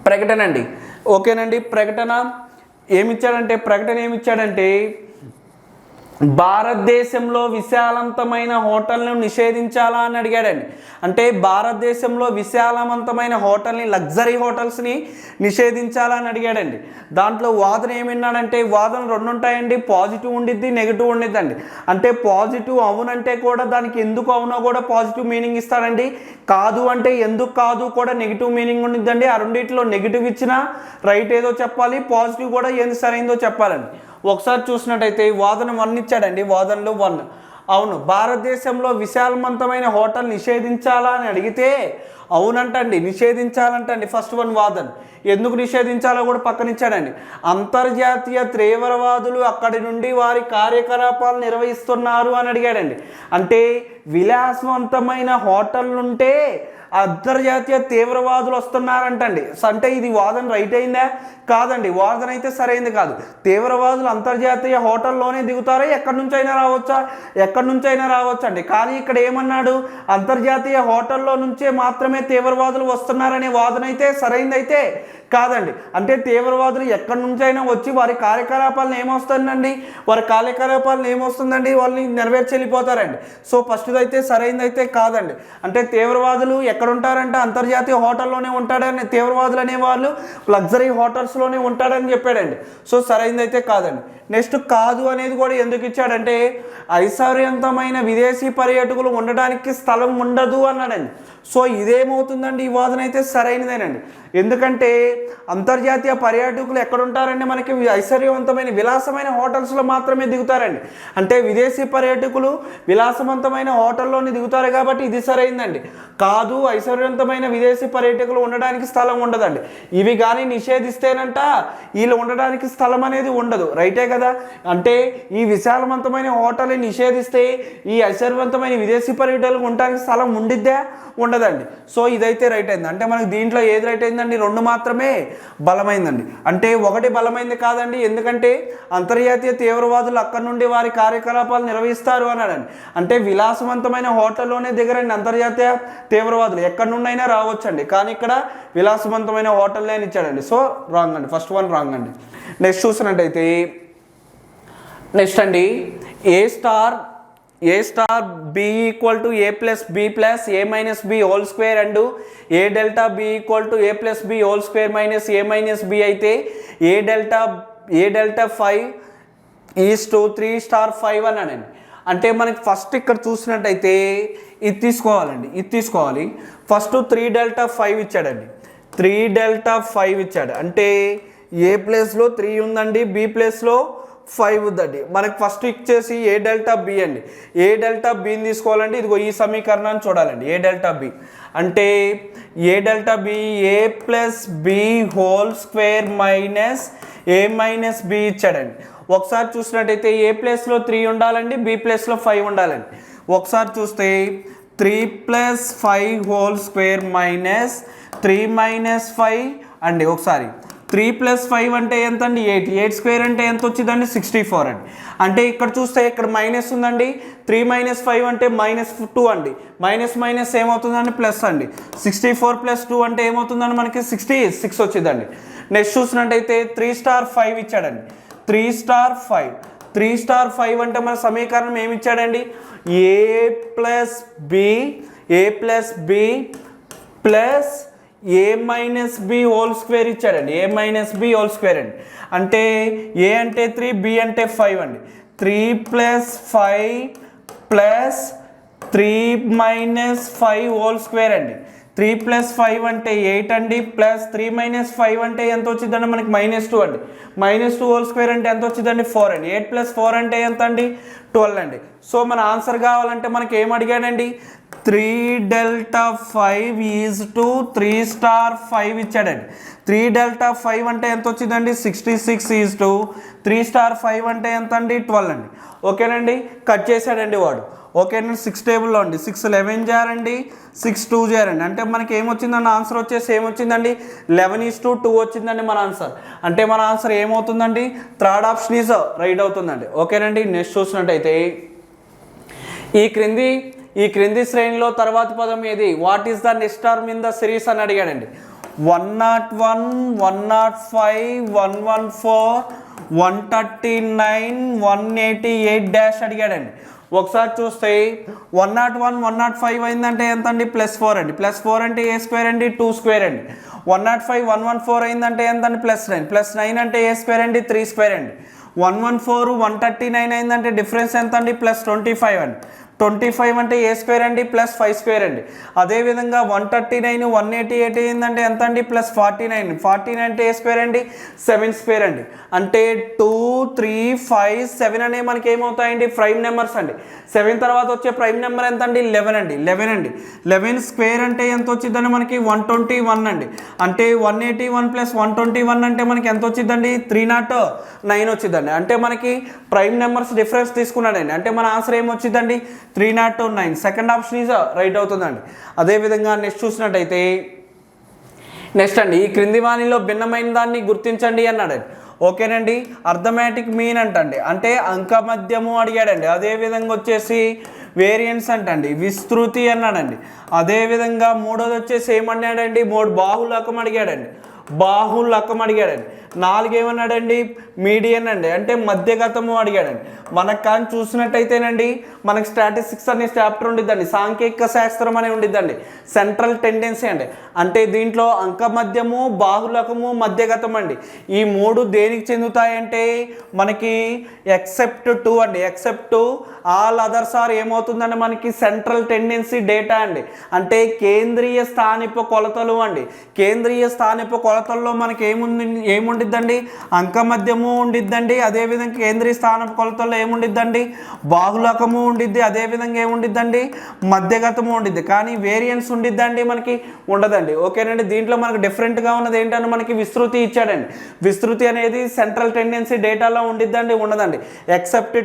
ప్రకటన అండి. ఓకేనండి, ప్రకటన ఏమిచ్చాడంటే భారతదేశంలో విశాలవంతమైన హోటల్ను నిషేధించాలా అని అడిగాడండి. అంటే భారతదేశంలో విశాలవంతమైన హోటల్ని, లగ్జరీ హోటల్స్ని నిషేధించాలా అని అడిగాడండి. దాంట్లో వాదన ఏమిన్నాడంటే, వాదన 2 ఉంటాయండి, పాజిటివ్ ఉండిద్ది, నెగిటివ్ ఉండిద్దండి. అంటే పాజిటివ్ అవునంటే కూడా దానికి ఎందుకు అవునో కూడా పాజిటివ్ మీనింగ్ ఇస్తాడండి. కాదు అంటే ఎందుకు కాదు కూడా నెగిటివ్ మీనింగ్ ఉండిద్దండి. ఆ రెండింటిలో నెగిటివ్ ఇచ్చినా రైట్ ఏదో చెప్పాలి, పాజిటివ్ కూడా ఏది సరైందో చెప్పాలండి. ఒకసారి చూసినట్టయితే వాదన 1 ఇచ్చాడండి. వాదనలో 1 అవును, భారతదేశంలో విశాలవంతమైన హోటల్ నిషేధించాలా అని అడిగితే అవునంటండి, నిషేధించాలంటండి. ఫస్ట్ 1 వాదన. ఎందుకు నిషేధించాలో కూడా పక్కన ఇచ్చాడండి. అంతర్జాతీయ తీవ్రవాదులు అక్కడి నుండి వారి కార్యకలాపాలు నిర్వహిస్తున్నారు అని అడిగాడండి. అంటే విలాసవంతమైన హోటళ్ళుంటే అంతర్జాతీయ తీవ్రవాదులు వస్తున్నారంటండి. అంటే ఇది వాదన రైట్ అయిందా, కాదండి. వాదన అయితే సరైంది కాదు. తీవ్రవాదులు అంతర్జాతీయ హోటల్లోనే దిగుతారా, ఎక్కడి నుంచైనా రావచ్చండి. కానీ ఇక్కడ ఏమన్నాడు, అంతర్జాతీయ హోటల్లో నుంచే మాత్రమే తీవ్రవాదులు వస్తున్నారనే వాదన అయితే సరైందైతే కాదండి. అంటే తీవ్రవాదులు ఎక్కడి నుంచైనా వచ్చి వారి కార్యకలాపాలను ఏమొస్తుందండి, వాళ్ళని నెరవేర్చి వెళ్ళిపోతారండి. సో ఫస్ట్ది అయితే సరైందైతే కాదండి. అంటే తీవ్రవాదులు ఎక్కడ ఉంటారంటే అంతర్జాతీయ హోటల్లోనే ఉంటాడని, తీవ్రవాదులు అనేవాళ్ళు లగ్జరీ హోటల్స్లోనే ఉంటాడని చెప్పాడండి. సో సరైందైతే కాదండి. నెక్స్ట్ కాదు అనేది కూడా ఎందుకు ఇచ్చాడంటే, ఐశ్వర్యవంతమైన విదేశీ పర్యాటకులు ఉండడానికి స్థలం ఉండదు అన్నాడండి. సో ఇదేమవుతుందండి, ఈ వాదన అయితే సరైనదేనండి. ఎందుకంటే అంతర్జాతీయ పర్యాటకులు ఎక్కడ ఉంటారండి, మనకి ఐశ్వర్యవంతమైన విలాసమైన హోటల్స్లో మాత్రమే దిగుతారండి. అంటే విదేశీ పర్యాటకులు విలాసవంతమైన హోటల్లోనే దిగుతారు కాబట్టి ఇది సరైందండి. కాదు, ఐశ్వర్యవంతమైన విదేశీ పర్యాటకులు ఉండడానికి స్థలం ఉండదండి. ఇవి కానీ నిషేధిస్తేనంట వీళ్ళు ఉండడానికి స్థలం అనేది ఉండదు. రైటే కదా. అంటే ఈ విశాలవంతమైన హోటల్ని నిషేధిస్తే ఈ ఐశ్వర్యవంతమైన విదేశీ పర్యాటకులు ఉండడానికి స్థలం ఉండిద్దా, ఉండదండి. సో ఇదైతే రైట్ అయింది. అంటే మనకి దీంట్లో ఏది రైట్ అయిందండి, 2 మాత్రమే బలమైందండి. అంటే 1 బలమైంది కాదండి. ఎందుకంటే అంతర్జాతీయ తీవ్రవాదులు అక్కడి నుండి వారి కార్యకలాపాలు నిర్వహిస్తారు అన్నాడండి. అంటే విలాసవంతమైన హోటల్లోనే దిగరండి అంతర్జాతీయ తీవ్రవాదులు, ఎక్కడి నుండి అయినా రావచ్చండి. కానీ ఇక్కడ విలాసవంతమైన హోటల్నే ఇచ్చాడండి. సో రాంగ్ అండి, ఫస్ట్ 1 రాంగ్ అండి. నెక్స్ట్ చూసినట్టయితే నెక్స్ట్ అండి, ఏ star B = A + B + A - B (2) and A delta B = A + B (2) - A - B అయితే ఏ డెల్టా 5 3 5 అన్నాడండి. అంటే మనకి ఫస్ట్ ఇక్కడ చూసినట్టయితే ఇది తీసుకోవాలి. ఫస్ట్ 3 డెల్టా 5 ఇచ్చాడండి. 3 డెల్టా 5 ఇచ్చాడు. అంటే ఏ ప్లేస్లో 3 ఉందండి, బి ప్లేస్లో 5 ఉందండి. మనకి ఫస్ట్ ఇచ్చేసి ఏ డెల్టా బి అండి. ఏ డెల్టా బిని తీసుకోవాలంటే ఇదిగో ఈ సమీకరణాన్ని చూడాలండి. ఏ డెల్టా బి అంటే A delta B A plus B whole square minus A minus B ఇచ్చాడండి. ఒకసారి చూసినట్టయితే ఏ ప్లేస్లో 3 ఉండాలండి, బి ప్లేస్లో 5 ఉండాలండి. ఒకసారి చూస్తే 3 + 5 హోల్ స్క్వేర్ మైనస్ 3 - 5 అండి. ఒకసారి 3 + 5 అంటే ఎంత అండి? 8. 8 స్క్వేర్ అంటే ఎంత వచ్చిందండి? 64 అండి. అంటే ఇక్కడ చూస్తే ఇక్కడ మైనస్ ఉందండి. 3 - 5 అంటే -2 అండి. మైనస్ ఏమవుతుందండి? ప్లస్ అండి. 64 + 2 అంటే ఏమవుతుందండి? మనకి 66 వచ్చిందండి. నెక్స్ట్ చూసినట్టయితే 3 * 5 ఇచ్చాడండి. 3 * 5 3 * 5 అంటే మన సమీకరణం ఏమి ఇచ్చాడండి? ఏ ప్లస్ బి ప్లస్ ఏ మైనస్ బి హోల్ స్క్వేర్ ఇచ్చాడండి. ఏ మైనస్ బి హోల్ స్క్వేర్ అండి. అంటే ఏ అంటే 3, బి అంటే 5 అండి. 3 + 5 ప్లస్ 3 - 5 హోల్ స్క్వేర్ అండి. 3 + 5 అంటే 8 అండి. ప్లస్ 3 - 5 అంటే ఎంత వచ్చిందండి? మనకి -2 అండి. -2 హోల్ స్క్వేర్ అంటే ఎంత వచ్చిందండి? 4 అండి. 8 + 4 అంటే ఎంత అండి? 12 అండి. సో మన ఆన్సర్ కావాలంటే మనకి ఏం అడిగాడండి? 3 డెల్టా 5 ఈజ్ టు 3 * 5 ఇచ్చాడండి. 3 డెల్టా 5 అంటే ఎంత వచ్చిందండి? 66 ఈజ్ టు 3 * 5 అంటే ఎంత అండి? 12 అండి. ఓకేనండి, కట్ చేశాడండి వాడు. ఓకేనండి, 6 టేబుల్లో అండి. 6 11 జారండి, 6 2 జారండి. అంటే మనకి ఏమొచ్చిందండి? ఆన్సర్ వచ్చేసి ఏమొచ్చిందండి? 11:2 వచ్చిందండి మన ఆన్సర్. అంటే మన ఆన్సర్ ఏమవుతుందండి? థర్డ్ ఆప్షన్ ఈజ్ రైట్ అవుతుందండి. ఓకేనండి, నెక్స్ట్ చూసినట్టయితే ఈ క్రింది శ్రేణిలో తర్వాతి పదం ఏది? What is the next term in the series అని అడిగాడండి. 101, 105, 114, 139, 188 డాష్ అడిగాడండి. ఒకసారి చూస్తే 101, 105 అయిందంటే ఎంత అండి? +4 అండి. +4 అంటే ఏ స్క్వేర్ అండి? 2 స్క్వేర్ అండి. 105, 114 అయిందంటే ఎంత అండి? +9. +9 అంటే ఏ స్క్వేర్ అండి? 3 స్క్వేర్ అండి. 114, 139 అయిందంటే డిఫరెన్స్ ఎంత అండి? +25 అండి. 25 అంటే ఏ స్క్వేర్ అండి? +5 స్క్వేర్ అండి. అదేవిధంగా 139, 188 అయిందంటే ఎంత అండి? +49. 49 అంటే ఏ స్క్వేర్ అండి? 7 స్క్వేర్ అండి. అంటే 2, 3, 5, 7 అనేవి మనకి ఏమవుతాయండి? ప్రైమ్ నెంబర్స్ అండి. 7 తర్వాత వచ్చే ప్రైమ్ నెంబర్ ఎంత అండి? 11 అండి. 11 అండి. 11 స్క్వేర్ అంటే ఎంత వచ్చిందండి? మనకి 121 అండి. అంటే 181 + 121 అంటే మనకి ఎంత వచ్చిందండి? 309 వచ్చిందండి. అంటే మనకి ప్రైమ్ నెంబర్స్ డిఫరెన్స్ తీసుకున్నాడండి. అంటే మన ఆన్సర్ ఏమొచ్చిందండి? 309. సెకండ్ ఆప్షన్ ఈజ్ రైట్ అవుతుందండి. అదేవిధంగా నెక్స్ట్ చూసినట్టయితే నెక్స్ట్ అండి, ఈ క్రింది వాణిలో భిన్నమైన దాన్ని గుర్తించండి అన్నాడండి. ఓకేనండి, అర్థమెటిక్ మీన్ అంటండి. అంటే అంకమధ్యము అడిగాడండి. అదేవిధంగా వచ్చేసి వేరియన్స్ అంటండి. విస్తృతి అన్నాడండి. అదేవిధంగా మూడోది వచ్చేసి ఏమన్నాడండి? బాహుళకం అడిగాడండి. బాహుళకం అడిగాడండి. 4 ఏమన్నాడండి? మీడియన్ అండి. అంటే మధ్యగతము అడిగాడండి. మనకు కానీ చూసినట్టయితేనండి మనకి స్టాటిస్టిక్స్ అనే చాప్టర్ ఉండిద్దండి. సాంకేతిక శాస్త్రం అని ఉండిద్దండి. సెంట్రల్ టెండెన్సీ అండి. అంటే దీంట్లో అంకమధ్యము, బాహుళకము, మధ్యగతం అండి. ఈ 3 దేనికి చెందుతాయంటే మనకి ఎక్సెప్ట్ 2 అండి. ఎక్సెప్ట్ 2 ఆల్ అదర్స్ ఆర్ ఏమవుతుందండి? మనకి సెంట్రల్ టెండెన్సీ డేటా అండి. అంటే కేంద్రీయ స్థానిక కొలతలు అండి. కేంద్రీయ స్థానిక కొలతల్లో మనకి ఏముండిద్దండి? అంకమధ్యము ఉండిద్దండి. అదేవిధంగా కేంద్రీయ స్థానిక కొలతల్లో ఏముండిద్దండి? బాహుళకము ఉండిద్ది. అదేవిధంగా ఏముండిద్దండి? మధ్యగతము ఉండిద్ది. కానీ వేరియన్స్ ఉండిద్దండి? మనకి ఉండదండి. ఓకేనండి, దీంట్లో మనకు డిఫరెంట్గా ఉన్నది ఏంటంటే మనకి విస్తృతి ఇచ్చాడండి. విస్తృతి అనేది సెంట్రల్ టెండెన్సీ డేటాలో ఉండిద్దండి? ఉండదండి. Except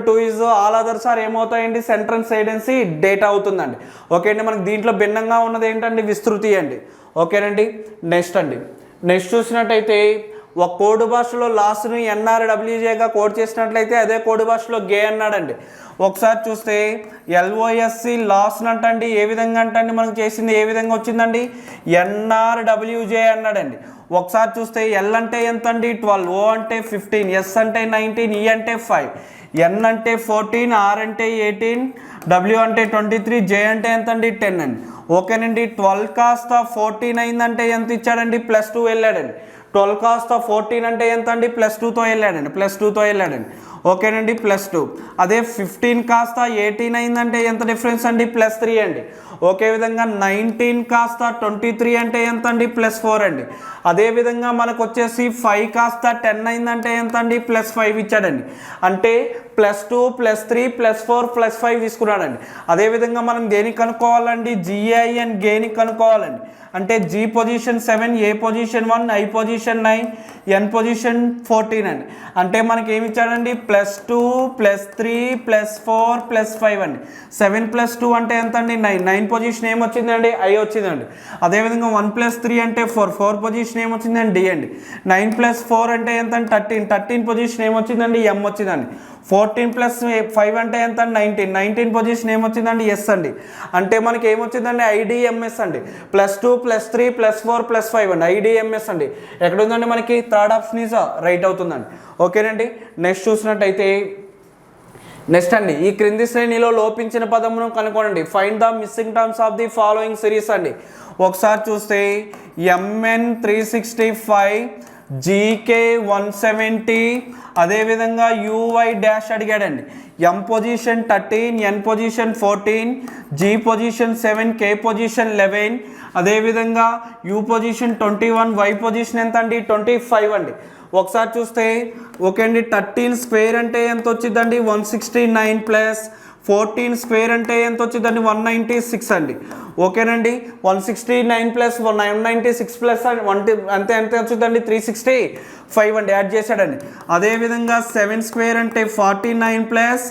2 is all others are ఏమవుతాయండి? సెంట్రల్ టెండెన్సీ డేటా అవుతుందండి. ఓకే అండి, మనకి దీంట్లో భిన్నంగా ఉన్నది ఏంటండి? విస్తృతి అండి. ఓకేనండి, నెక్స్ట్ చూసినట్టయితే ఒక కోడ్ భాషలో లాస్ను NRWJగా కోడ్ చేసినట్లయితే అదే కోడ్ భాషలో గే అన్నాడండి. ఒకసారి చూస్తే LOSC లాస్ అంటండి. ఏ విధంగా అంటండి? మనకు చేసింది ఏ విధంగా వచ్చిందండి? NRWJ అన్నాడండి. ఒకసారి చూస్తే L అంటే ఎంత అండి? 12, O అంటే 15, S అంటే 19, E అంటే 5, N అంటే 14, R అంటే 18, W అంటే 23, J అంటే ఎంత అండి? 10 అండి. ఓకేనండి, 12 కాస్త 14 అయిందంటే ఎంత ఇచ్చాడండి? +2 వెళ్ళాడండి. 12 కాస్త 14 అంటే ఎంత అండి? +2తో వెళ్ళాడండి. ఓకేనండి, +2. అదే 15 కాస్త 18 అయిందంటే ఎంత డిఫరెన్స్ అండి? +3 అండి. ఒకే విధంగా 19 కాస్త 23 అంటే ఎంత అండి? +4 అండి. అదేవిధంగా మనకు వచ్చేసి 5 కాస్త 10 అయిందంటే ఎంత అండి? +5 ఇచ్చాడండి. అంటే +2 +3 +4 +5 తీసుకున్నాడండి. అదేవిధంగా మనం దేనికి కనుక్కోవాలండి? GI and గేని కనుక్కోవాలండి. అంటే G position 7, A position 1, I position 9, N position 14 అండి. అంటే మనకి ఏమి ఇచ్చాడండి? +2 +3 +4 +5 అండి. 7 + 2 అంటే ఎంత అండి? 9. 9 పొజిషన్ ఏమొచ్చిందండి? I వచ్చిందండి. అదేవిధంగా 1 + 3 అంటే 4. 4 పొజిషన్ ఏమొచ్చిందండి? D అండి. 9 + 4 అంటే ఎంత అండి? 13. 13 పొజిషన్ ఏమొచ్చిందండి? M వచ్చిందండి. 14 + 5 అంటే ఎంత? 19. 19 పొజిషన్ ఏమొచ్చిందండి? ఎస్ అండి. అంటే మనకి ఏమొచ్చిందండి? IDMS అండి. +2 +3 +4 +5 అండి. IDMS అండి. ఎక్కడ ఉందండి మనకి? థర్డ్ ఆప్షన్ ఈజ్ రైట్ అవుతుందండి. ఓకేనండి. నెక్స్ట్ చూసినట్టయితే నెక్స్ట్ అండి, ఈ క్రింది శ్రేణిలో లోపించిన పదమును కనుగొనండి. Find the missing terms of the following series అండి. ఒకసారి చూస్తే MN 365, GK 170, అదేవిధంగా UY డాష్ అడిగాడండి. M position 13, N position 14, G position 7, K position 11, అదేవిధంగా U పొజిషన్ 21, Y పొజిషన్ ఎంత అండి? 25 అండి. ఒకసారి చూస్తే ఓకే అండి, 13 స్క్వేర్ అంటే ఎంత వచ్చిందండి? 169 ప్లస్ 14 స్క్వేర్ అంటే ఎంత వచ్చిందండి? 196 అండి. ఓకేనండి, 169 ప్లస్ 196 ప్లస్ అంతే ఎంత వచ్చిందండి? 365 అండి. యాడ్ చేశాడండి. అదేవిధంగా 7 స్క్వేర్ అంటే 49 ప్లస్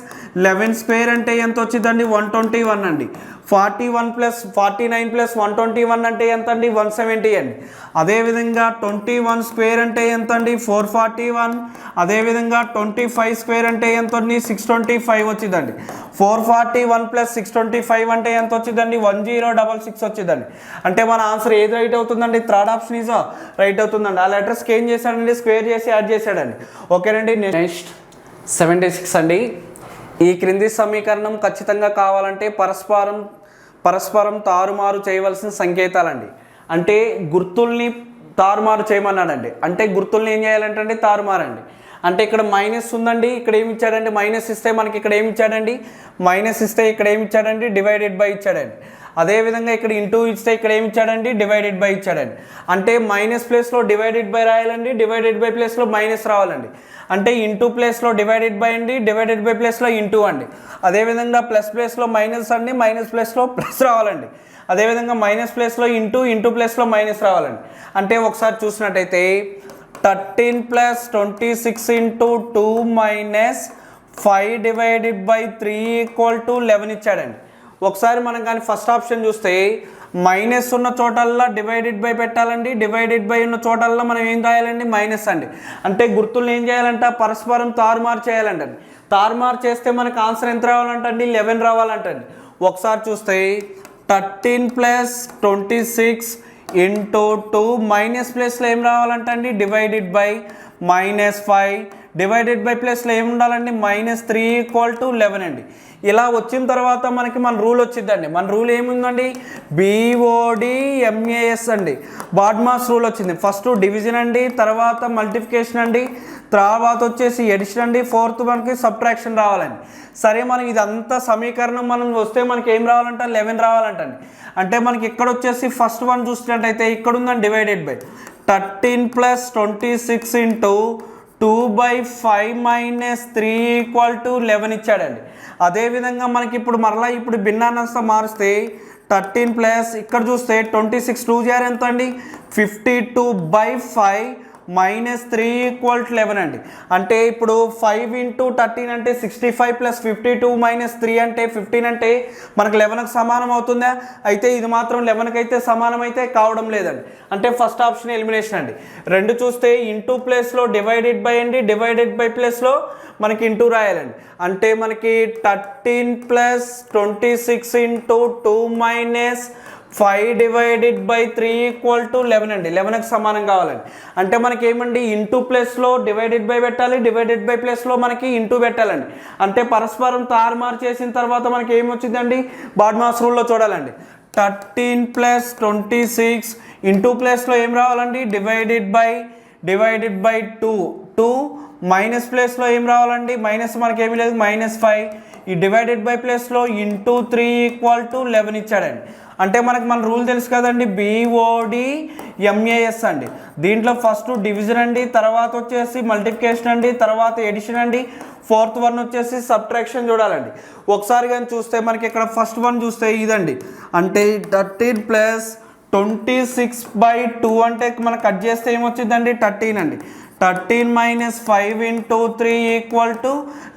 11 స్క్వేర్ అంటే ఎంత వచ్చిందండి? 121 అండి. 41 ప్లస్ 49 ప్లస్ 121 అంటే ఎంత అండి? 170 అండి. అదేవిధంగా 21 స్క్వేర్ అంటే ఎంత అండి? 441. అదేవిధంగా 25 స్క్వేర్ అంటే ఎంత అండి? 625 వచ్చిందండి. 441 ప్లస్ 625 అంటే ఎంత వచ్చిందండి? 1066 వచ్చిందండి. అంటే మన ఆన్సర్ ఏది రైట్ అవుతుందండి? థర్డ్ ఆప్షన్ ఈజ్ రైట్ అవుతుందండి. ఆ లెటర్స్కి ఏం చేశాడండి? స్క్వేర్ చేసి యాడ్ చేశాడండి. ఓకేనండి. నెక్స్ట్ 76 అండి. ఈ క్రింది సమీకరణం ఖచ్చితంగా కావాలంటే పరస్పరం తారుమారు చేయవలసిన సంకేతాలండి. అంటే గుర్తుల్ని తారుమారు చేయమన్నాడండి. అంటే గుర్తుల్ని ఏం చేయాలంటే అండి? తారుమారండి. అంటే ఇక్కడ మైనస్ ఉందండి, ఇక్కడ ఏమి ఇచ్చాడండి? మైనస్ ఇస్తే మనకి ఇక్కడ ఏమి ఇచ్చాడండి? మైనస్ ఇస్తే ఇక్కడ ఏమి ఇచ్చాడండి? డివైడెడ్ బై ఇచ్చాడండి. అదేవిధంగా ఇక్కడ ఇంటూ ఇస్తే ఇక్కడ ఏమి ఇచ్చాడండి? డివైడెడ్ బై ఇచ్చాడండి. అంటే మైనస్ ప్లేస్లో డివైడెడ్ బై రాయాలండి, డివైడెడ్ బై ప్లేస్లో మైనస్ రావాలండి. అంటే ఇంటూ ప్లేస్లో డివైడెడ్ బై అండి, డివైడెడ్ బై ప్లేస్లో ఇంటూ అండి. అదేవిధంగా ప్లస్ ప్లేస్లో మైనస్ అండి, మైనస్ ప్లేస్లో ప్లస్ రావాలండి. అదేవిధంగా మైనస్ ప్లేస్లో ఇంటూ, ఇంటూ ప్లేస్లో మైనస్ రావాలండి. అంటే ఒకసారి చూసినట్టయితే 13 plus 26 into 2 minus 5 divided by 3 = 11 ఇచ్చాడండి. ఒకసారి మనం కానీ ఫస్ట్ ఆప్షన్ చూస్తే మైనస్ ఉన్న చోటల్లా డివైడెడ్ బై పెట్టాలండి, డివైడెడ్ బై ఉన్న చోటల్లా మనం ఏం రాయాలండి? మైనస్ అండి. అంటే గుర్తులు ఏం చేయాలంట? పరస్పరం తారుమారు చేయాలంటండి. తారుమారు చేస్తే మనకు ఆన్సర్ ఎంత రావాలంటండి? 11 రావాలంటండి. ఒకసారి చూస్తే 13 ప్లస్ 26 ఇంటూ 2 మైనస్ ప్లేస్లో ఏం రావాలంటండి? డివైడెడ్ బై -5 డివైడెడ్ బై ప్లేస్లో ఏమి ఉండాలండి? -3 = 11 అండి. ఇలా వచ్చిన తర్వాత మనకి మన రూల్ వచ్చిందండి. మన రూల్ ఏముందండి? BODMAS అండి. బాడ్మాస్ రూల్ వచ్చింది. ఫస్ట్ డివిజన్ అండి, తర్వాత మల్టిప్లికేషన్ అండి, తర్వాత వచ్చేసి ఎడిషన్ అండి, ఫోర్త్ మనకి సబ్ట్రాక్షన్ రావాలండి. సరే, మనం ఇదంతా సమీకరణం మనం వస్తే మనకి ఏం రావాలంట? 11 రావాలంటండి. అంటే మనకి ఇక్కడ వచ్చేసి ఫస్ట్ వన్ చూసినట్టయితే ఇక్కడ ఉందండి డివైడెడ్ బై 13 ప్లస్ 26 ఇంటూ 2/5 - 3 = 11 ఇచ్చాడండి. అదేవిధంగా మనకి ఇప్పుడు మరలా ఇప్పుడు భిన్నానంతా మారిస్తే 13 ప్లస్ ఇక్కడ చూస్తే 26 2 జార్ ఎంత అండి? 52/5 - 3 = 11 అండి. అంటే ఇప్పుడు 5 ఇంటూ 13 అంటే 65 ప్లస్ 52 - 3 అంటే 15 అంటే మనకు 11కి సమానం అవుతుందా? అయితే ఇది మాత్రం 11కి అయితే సమానం అయితే కావడం లేదండి. అంటే ఫస్ట్ ఆప్షన్ ఎలిమినేషన్ అండి. రెండు చూస్తే ఇంటూ ప్లేస్లో డివైడెడ్ బై అండి, డివైడెడ్ బై ప్లేస్లో మనకి ఇంటూ రాయాలండి. అంటే మనకి 13 plus 26 into 2 minus 5 divided by 3 = 11 అండి. 11కి సమానం కావాలండి. అంటే మనకి ఏమండి? ఇంటూ ప్లేస్లో డివైడెడ్ బై పెట్టాలి, డివైడెడ్ బై ప్లేస్లో మనకి ఇంటూ పెట్టాలండి. అంటే పరస్పరం తారుమారు చేసిన తర్వాత మనకి ఏమొచ్చిందండి? బాడ్మాస్ రూల్లో చూడాలండి. 13 ప్లస్ 26 ఇంటూ ప్లేస్లో ఏం రావాలండి? డివైడెడ్ బై 2 ఇంటూ మైనస్ ప్లేస్లో ఏం రావాలండి, మైనస్ మనకి ఏమీ లేదు, -5. ఈ డివైడెడ్ బై ప్లేస్లో ఇంటూ 3 = 11 ఇచ్చాడండి. అంటే మనకి మన రూల్ తెలుసు కదండి, BOD MAS అండి. దీంట్లో ఫస్ట్ డివిజన్ అండి, తర్వాత వచ్చేసి మల్టిప్లికేషన్ అండి, తర్వాత ఎడిషన్ అండి, ఫోర్త్ వన్ వచ్చేసి సబ్ట్రాక్షన్ చూడాలండి. ఒకసారి కానీ చూస్తే మనకి ఇక్కడ ఫస్ట్ వన్ చూస్తే ఇదండి, అంటే 13 + 26/2 అంటే మనం కట్ చేస్తే ఏమొచ్చిందండి 13 అండి. 13 - 5 × 3 =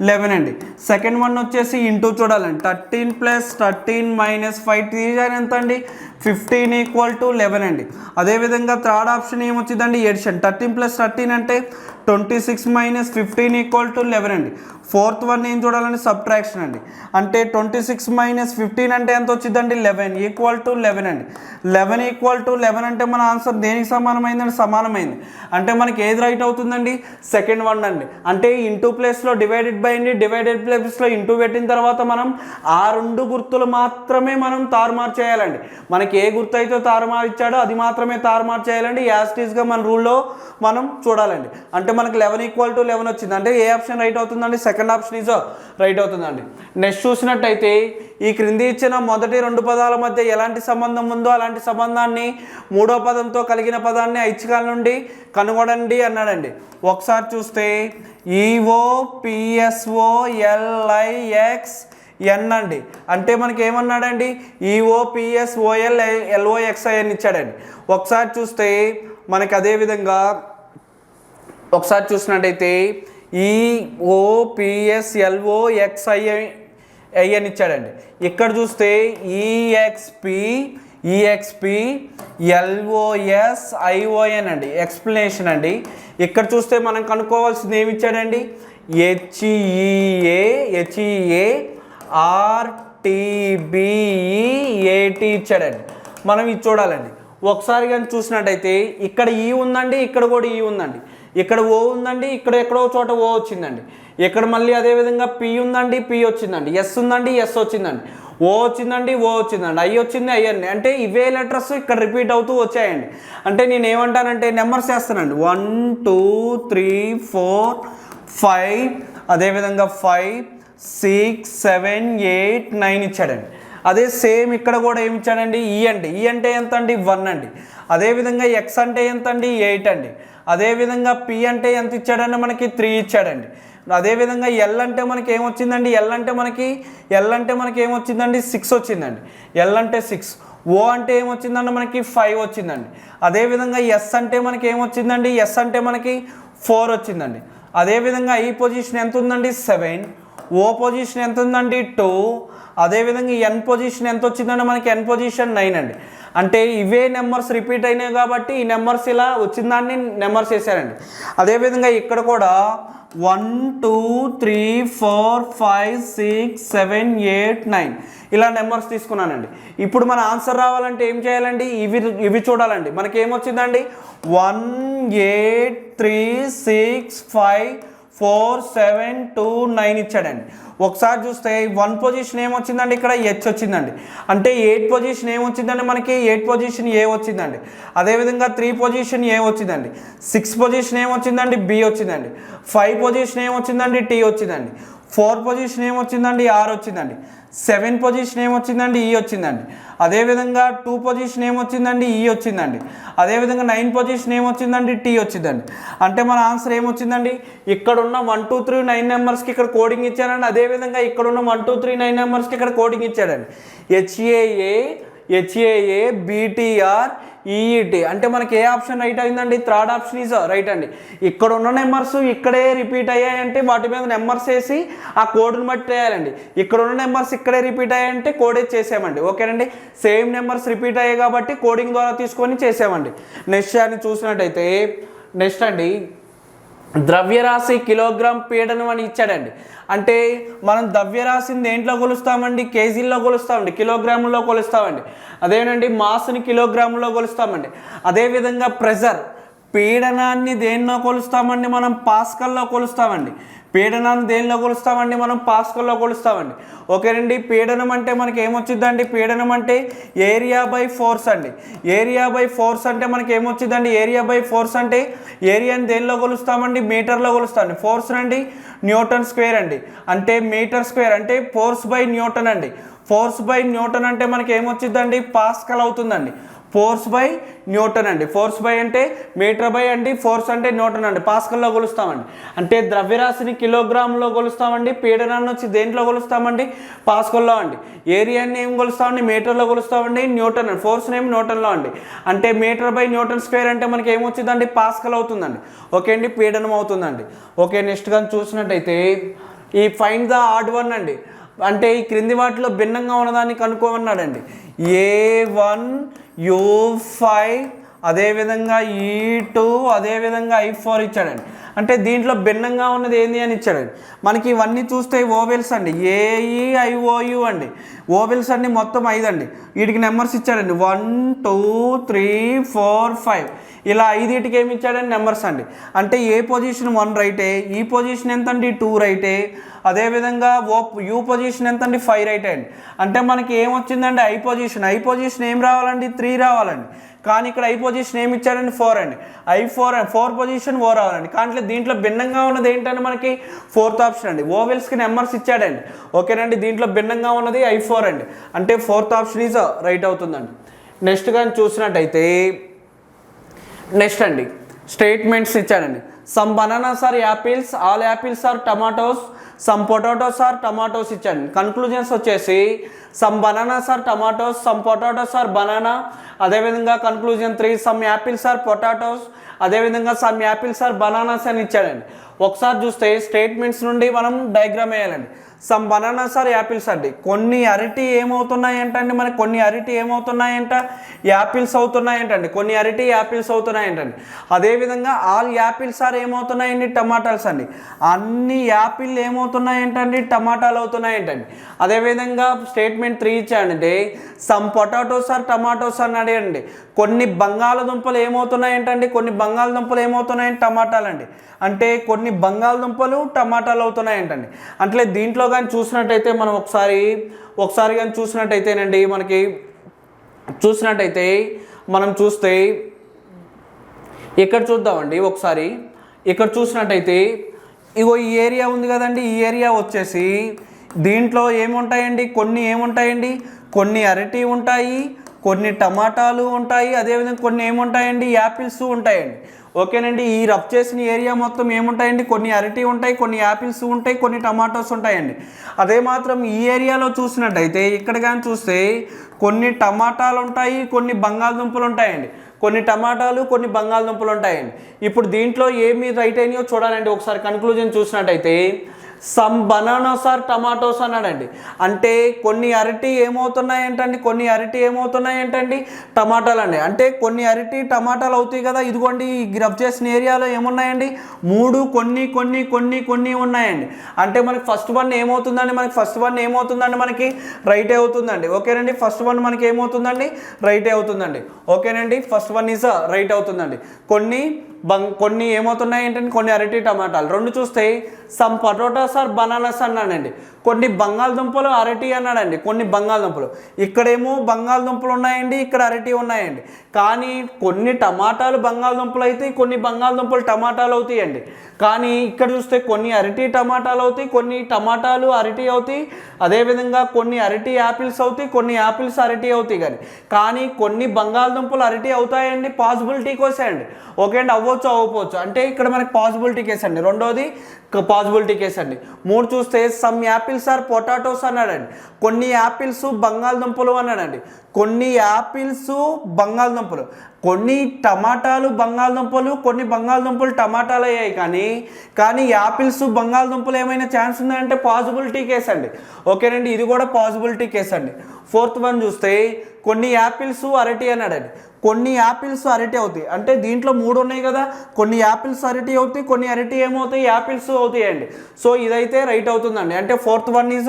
11 అండి. సెకండ్ వన్ వచ్చేసి ఇంటూ చూడాలండి, 13 + 13 - 5 తీయాలి ఎంత అండి, 15 = 11 అండి. అదేవిధంగా థర్డ్ ఆప్షన్ ఏమొచ్చిందండి, ఎడిషన్. 13 + 13 అంటే 26 - 15 = 11 అండి. ఫోర్త్ వన్ ఏం చూడాలండి, సబ్ట్రాక్షన్ అండి. అంటే 26 - 15 అంటే ఎంత వచ్చిందండి, 11 = 11 అండి. 11 = 11 అంటే మన ఆన్సర్ దేనికి సమానమైందండి, సమానమైంది. అంటే మనకి ఏది రైట్ అవుతుందండి, సెకండ్ వన్ అండి. అంటే ఇంటూ ప్లేస్లో డివైడెడ్ బై అండి, డివైడెడ్ ప్లేస్లో ఇంటూ పెట్టిన తర్వాత మనం ఆ 2 గుర్తులు మాత్రమే మనం తారుమారు చేయాలండి. మనకి ఏ గుర్తు అయితే తారుమారు ఇచ్చాడో అది మాత్రమే తారుమారు చేయాలండి. యాజ్ ఇట్ ఈస్గా మన రూల్లో మనం చూడాలండి. అంటే మనకి 11 = 11 వచ్చింది. అంటే ఏ ఆప్షన్ రైట్ అవుతుందండి, సెకండ్ ఆప్షన్ ఈజ్ రైట్ అవుతుందండి. నెక్స్ట్ చూసినట్టయితే ఈ క్రింది ఇచ్చిన మొదటి 2 పదాల మధ్య ఎలాంటి సంబంధం ఉందో అలాంటి సంబంధాన్ని మూడో పదంతో కలిగిన పదాన్ని ఐచ్ఛికాల నుండి కనుగొనండి అన్నాడండి. ఒకసారి చూస్తే EOPSOLIXN అండి. అంటే మనకి ఏమన్నాడండి, EOPSOLLOXIN ఇచ్చాడండి. ఒకసారి చూస్తే మనకి అదేవిధంగా ఒకసారి చూసినట్టయితే EOPSLOXIN ఇచ్చాడండి. ఇక్కడ చూస్తే EXPLOSION అండి, ఎక్స్ప్లెనేషన్ అండి. ఇక్కడ చూస్తే మనం కనుక్కోవాల్సింది ఏమి ఇచ్చాడండి, HEARTBEAT ఇచ్చాడండి. మనం ఇది చూడాలండి. ఒకసారి కానీ చూసినట్టయితే ఇక్కడ ఈ ఉందండి, ఇక్కడ కూడా ఈ ఉందండి, ఇక్కడ ఓ ఉందండి, ఇక్కడ ఎక్కడో చోట ఓ వచ్చిందండి, ఇక్కడ మళ్ళీ అదేవిధంగా పి ఉందండి, పి వచ్చిందండి, ఎస్ ఉందండి, ఎస్ వచ్చిందండి, ఓ వచ్చిందండి, ఓ వచ్చిందండి, ఐ వచ్చింది, ఐ అండి. అంటే ఇవే లెటర్స్ ఇక్కడ రిపీట్ అవుతూ వచ్చాయండి. అంటే నేను ఏమంటానంటే నెంబర్స్ వేస్తానండి, 1 2 3 4 5 అదేవిధంగా 5 6 7 8 9 ఇచ్చాడండి. అదే సేమ్ ఇక్కడ కూడా ఏమి ఇచ్చాడండి, ఈ అండి. ఈ అంటే ఎంత అండి, 1 అండి. అదేవిధంగా ఎక్స్ అంటే ఎంత అండి, 8 అండి. అదేవిధంగా పి అంటే ఎంత ఇచ్చాడండి, మనకి 3 ఇచ్చాడండి. అదేవిధంగా ఎల్ అంటే మనకి ఏమొచ్చిందండి, ఎల్ అంటే మనకి ఏమొచ్చిందండి, 6 వచ్చిందండి. ఎల్ అంటే 6. ఓ అంటే ఏమొచ్చిందండి, మనకి 5 వచ్చిందండి. అదేవిధంగా ఎస్ అంటే మనకి ఏమొచ్చిందండి, ఎస్ అంటే మనకి 4 వచ్చిందండి. అదేవిధంగా ఈ పొజిషన్ ఎంత ఉందండి, 7. ఓ పొజిషన్ ఎంత ఉందండి, 2. అదేవిధంగా ఎన్ పొజిషన్ ఎంత వచ్చిందండి, మనకి ఎన్ పొజిషన్ 9 అండి. అంటే ఇవే నెంబర్స్ రిపీట్ అయినాయి కాబట్టి ఈ నెంబర్స్ ఇలా వచ్చిన దాన్ని నెంబర్స్ వేసారండి. అదేవిధంగా ఇక్కడ కూడా 1 2 3 4 5 6 7 8 9 ఇలా నెంబర్స్ తీసుకున్నానండి. ఇప్పుడు మన ఆన్సర్ రావాలంటే ఏం చేయాలండి, ఇవి చూడాలండి. మనకి ఏమొచ్చిందండి, 1 8 3 6 5 4 7 2 9 ఇచ్చాడండి. ఒకసారి చూస్తే 1 పొజిషన్ ఏమొచ్చిందండి, ఇక్కడ హెచ్ వచ్చిందండి. అంటే 8 పొజిషన్ ఏమొచ్చిందండి, మనకి 8 పొజిషన్ ఏ వచ్చిందండి. అదేవిధంగా 3 పొజిషన్ ఏ వచ్చిందండి. 6 పొజిషన్ ఏమొచ్చిందండి, బి వచ్చిందండి. 5 పొజిషన్ ఏమొచ్చిందండి, టీ వచ్చిందండి. 4 పొజిషన్ ఏమొచ్చిందండి, ఆర్ వచ్చిందండి. 7 పొజిషన్ ఏమొచ్చిందండి, ఈ వచ్చిందండి. అదేవిధంగా 2 పొజిషన్ ఏమొచ్చిందండి, ఈ వచ్చిందండి. అదేవిధంగా 9 పొజిషన్ ఏమొచ్చిందండి, టీ వచ్చిందండి. అంటే మన ఆన్సర్ ఏమొచ్చిందండి, ఇక్కడున్న 1 2 3 9 నెంబర్స్కి ఇక్కడ కోడింగ్ ఇచ్చానండి. అదేవిధంగా ఇక్కడున్న 1 2 3 9 నెంబర్స్కి ఇక్కడ కోడింగ్ ఇచ్చాడండి. హెచ్ఏఏ BTR EET. అంటే మనకి ఏ ఆప్షన్ రైట్ అయిందండి, థర్డ్ ఆప్షన్ ఈజ్ రైట్ అండి. ఇక్కడ ఉన్న నెంబర్స్ ఇక్కడే రిపీట్ అయ్యాయంటే వాటి మీద నెంబర్స్ వేసి ఆ కోడ్ని బట్టి వేయాలండి. ఇక్కడ ఉన్న నెంబర్స్ ఇక్కడే రిపీట్ అయ్యాయంటే కోడ్ చేసామండి. ఓకేనండి, సేమ్ నెంబర్స్ రిపీట్ అయ్యాయి కాబట్టి కోడింగ్ ద్వారా తీసుకొని చేసామండి. నెక్స్ట్ అని చూసినట్టయితే నెక్స్ట్ అండి, ద్రవ్యరాశి కిలోగ్రామ్ పీడనం అని ఇచ్చాడండి. అంటే మనం ద్రవ్యరాశిని దేంట్లో కొలుస్తామండి, కేజీల్లో కొలుస్తామండి, కిలోగ్రాముల్లో కొలుస్తామండి. అదేనండి మాస్ని కిలోగ్రాముల్లో కొలుస్తామండి. అదేవిధంగా ప్రెజర్ పీడనాన్ని దేన్నో కొలుస్తామండి, మనం పాస్కల్లో కొలుస్తామండి. పీడనాన్ని దేనిలో కొలుస్తామండి, మనం పాస్కల్లో కొలుస్తామండి. ఓకేనండి. పీడనం అంటే మనకి ఏమొచ్చిందండి, పీడనం అంటే ఏరియా బై ఫోర్స్ అండి. ఏరియా బై ఫోర్స్ అంటే మనకి ఏమొచ్చిందండి, ఏరియా బై ఫోర్స్ అంటే ఏరియాని దేనిలో కొలుస్తామండి, మీటర్లో కొలుస్తామండి. ఫోర్స్ అండి న్యూటన్ స్క్వేర్ అండి, అంటే మీటర్ స్క్వేర్ అంటే ఫోర్స్ బై న్యూటన్ అండి. ఫోర్స్ బై న్యూటన్ అంటే మనకి ఏమొచ్చిందండి, పాస్కల్ అవుతుందండి. ఫోర్స్ బై న్యూటన్ అండి. ఫోర్స్ బై అంటే మీటర్ బై అండి, ఫోర్స్ అంటే న్యూటన్ అండి, పాస్కల్లో కొలుస్తామండి. అంటే ద్రవ్యరాశిని కిలోగ్రామ్లో కొలుస్తామండి, పీడనాన్ని వచ్చి దేంట్లో కొలుస్తామండి, పాస్కల్లో అండి. ఏరియాని ఏం కొలుస్తామండి, మీటర్లో కొలుస్తామండి, న్యూటన్ అండి. ఫోర్స్ని ఏమి న్యూటన్లో అండి. అంటే మీటర్ బై న్యూటన్ స్క్వేర్ అంటే మనకి ఏమొచ్చిందండి, పాస్కల్ అవుతుందండి. ఓకే అండి, పీడనం అవుతుందండి. ఓకే, నెక్స్ట్ కానీ చూసినట్టయితే ఈ ఫైండ్ ద ఆడ్ వన్ అండి, అంటే ఈ క్రింది వాటిలో భిన్నంగా ఉన్నదాన్ని కనుక్కోమన్నాడండి. A1 U5 అదేవిధంగా E2 అదేవిధంగా I4 ఇచ్చాడండి. అంటే దీంట్లో భిన్నంగా ఉన్నది ఏంది అని ఇచ్చాడండి. మనకి ఇవన్నీ చూస్తే ఓవెల్స్ అండి, AEIOU అండి. ఓవెల్స్ అన్ని మొత్తం 5 అండి. వీటికి నెంబర్స్ ఇచ్చాడండి 1 2 3 4 5 ఇలా 5టికి ఏమి ఇచ్చాడండి, నెంబర్స్ అండి. అంటే ఏ పొజిషన్ 1 రైటే, ఈ పొజిషన్ ఎంత అండి 2 రైటే, అదేవిధంగా యూ పొజిషన్ ఎంత అండి 5 రైట్ అండి. అంటే మనకి ఏమొచ్చిందండి, ఐ పొజిషన్ ఏం రావాలండి 3 రావాలండి. కానీ ఇక్కడ ఐ పొజిషన్ ఏమి ఇచ్చాడండి 4 అండి. ఫోర్ పొజిషన్ ఓ రావాలండి. కానీ దీంట్లో భిన్నంగా ఉన్నది ఏంటంటే మనకి 4th ఆప్షన్ అండి. ఓవెల్స్కి నెంబర్స్ ఇచ్చాడండి. ఓకేనండి, దీంట్లో భిన్నంగా ఉన్నది I4 అండి. అంటే 4th ఆప్షన్ ఈజ్ రైట్ అవుతుందండి. నెక్స్ట్ కానీ చూసినట్టయితే నెక్స్ట్ అండి స్టేట్మెంట్స్ ఇచ్చాడండి. Some bananas are apples, all apples are tomatoes, some potatoes are tomatoes ఇచ్చాడండి. కన్క్లూజన్స్ వచ్చేసి some bananas are tomatoes, some potatoes are banana, అదేవిధంగా conclusion 3 some apples are potatoes, అదేవిధంగా some apples are bananas అని ఇచ్చాడండి. ఒకసారి చూస్తే statements నుండి మనం డయాగ్రామ్ వేయాలండి. సమ్ బనానాస్ ఆర్ యాపిల్స్ అండి, కొన్ని అరటి ఏమవుతున్నాయంటండి, మనకి కొన్ని అరటి ఏమవుతున్నాయంట, యాపిల్స్ అవుతున్నాయంటండి. కొన్ని అరటి యాపిల్స్ అవుతున్నాయంటండి. అదేవిధంగా ఆల్ యాపిల్స్ ఆర్ ఏమవుతున్నాయండి, టమాటాల్స్ అండి. అన్ని యాపిల్ ఏమవుతున్నాయంటండి, టమాటాలు అవుతున్నాయంటండి. అదేవిధంగా స్టేట్మెంట్ 3 ఇచ్చాడంటే సమ్ పొటాటోస్ ఆర్ టమాటోస్ అన్నాడు అండి. కొన్ని బంగాళదుంపలు ఏమవుతున్నాయంటండి, కొన్ని బంగాళదుంపలు ఏమవుతున్నాయంటే టమాటాలండి. అంటే కొన్ని బంగాళదుంపలు టమాటాలు అవుతున్నాయంటండి. అంటే దీంట్లో కానీ చూసినట్టయితే మనం ఒకసారి కానీ చూసినట్టయితేనండి మనకి చూసినట్టయితే మనం చూస్తే ఇక్కడ చూద్దామండి. ఒకసారి ఇక్కడ చూసినట్టయితే ఇగో ఈ ఏరియా ఉంది కదండి, ఈ ఏరియా వచ్చేసి దీంట్లో ఏముంటాయండి, కొన్ని అరటి ఉంటాయి, కొన్ని టమాటాలు ఉంటాయి, అదేవిధంగా కొన్ని ఏముంటాయండి, యాపిల్స్ ఉంటాయండి. ఓకేనండి, ఈ రబ్ చేసిన ఏరియా మొత్తం ఏముంటాయండి, కొన్ని అరటి ఉంటాయి, కొన్ని యాపిల్స్ ఉంటాయి, కొన్ని టమాటోస్ ఉంటాయండి. అదే మాత్రం ఈ ఏరియాలో చూసినట్టయితే ఇక్కడ కానీ చూస్తే కొన్ని టమాటాలు ఉంటాయి, కొన్ని బంగాళదుంపలు ఉంటాయండి. కొన్ని టమాటాలు, కొన్ని బంగాళదుంపలు ఉంటాయండి. ఇప్పుడు దీంట్లో ఏమి రైట్ అయినాయో చూడాలండి. ఒకసారి కన్క్లూజన్ చూసినట్టయితే సమ్ బనానాస్ ఆర్ టమాటోస్ అన్నాడండి. అంటే కొన్ని అరటి ఏమవుతున్నాయంటండి, టమాటాలు అండి. అంటే కొన్ని అరటి టమాటాలు అవుతాయి కదా. ఇదిగోండి ఈ రబ్ చేసిన ఏరియాలో ఏమున్నాయండి, 3 కొన్ని ఉన్నాయండి. అంటే మనకి ఫస్ట్ వన్ ఏమవుతుందండి, మనకి రైట్ అవుతుందండి. ఓకేనండి, ఫస్ట్ వన్ మనకి ఏమవుతుందండి, రైట్ అవుతుందండి. ఓకేనండి, ఫస్ట్ వన్ ఈజ్ రైట్ అవుతుందండి. కొన్ని ఏమవుతున్నాయి ఏంటంటే కొన్ని అరటి టమాటాలు. 2 చూస్తే సమ్ పొటాటోస్ ఆర్ బనానాస్ అన్నాడండి. కొన్ని బంగాళదుంపలు అరటి అన్నాడండి. కొన్ని బంగాళదుంపలు, ఇక్కడేమో బంగాళదుంపలు ఉన్నాయండి, ఇక్కడ అరటి ఉన్నాయండి. కానీ కొన్ని టమాటాలు బంగాళదుంపలు అవుతాయి, కొన్ని బంగాళదుంపలు టమాటాలు అవుతాయండి. కానీ ఇక్కడ చూస్తే కొన్ని అరటి టమాటాలు అవుతాయి, కొన్ని టమాటాలు అరటి అవుతాయి, అదేవిధంగా కొన్ని అరటి యాపిల్స్ అవుతాయి, కొన్ని యాపిల్స్ అరటి అవుతాయి. కానీ కొన్ని బంగాళదుంపలు అరటి అవుతాయండి, పాసిబిలిటీ కోసండి. ఓకే అండి, అవ్వకపోవచ్చు. అంటే ఇక్కడ మనకి పాసిబిలిటీ కేసు అండి. రెండోది పాసిబిలిటీ కేసు అండి. 3 చూస్తే సమ్ యాపిల్స్ ఆర్ పొటాటోస్ అన్నాడండి. కొన్ని యాపిల్స్ బంగాళదుంపలు అన్నాడండి. కొన్ని యాపిల్స్ బంగాళదుంపలు, కొన్ని టమాటాలు బంగాళదుంపలు, కొన్ని బంగాళదుంపలు టమాటాలు అయ్యాయి. కానీ యాపిల్స్ బంగాళదుంపలు ఏమైనా ఛాన్స్ ఉందంటే పాసిబిలిటీ కేసు అండి. ఓకేనండి, ఇది కూడా పాసిబిలిటీ కేసు అండి. 4th వన్ చూస్తే కొన్ని యాపిల్స్ అరటి అన్నాడండి. కొన్ని యాపిల్స్ అరటి అవుతాయి. అంటే దీంట్లో 3 ఉన్నాయి కదా, కొన్ని యాపిల్స్ అరటి అవుతాయి, కొన్ని అరటి ఏమవుతాయి, యాపిల్స్ అవుతాయండి. సో ఇదైతే రైట్ అవుతుందండి. అంటే 4th వన్ ఈజ్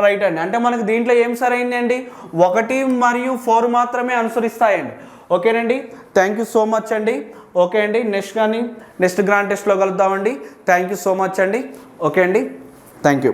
రైట్ అండి. అంటే మనకి దీంట్లో ఏం సరైంది అండి, 1 మరియు 4 మాత్రమే అనుసరిస్తాయండి. ఓకేనండి, థ్యాంక్ యూ సో మచ్ అండి. ఓకే అండి, నెక్స్ట్ గ్రాండ్ టెస్ట్లో కలుద్దామండి. థ్యాంక్ యూ సో మచ్ అండి. ఓకే అండి, థ్యాంక్ యూ.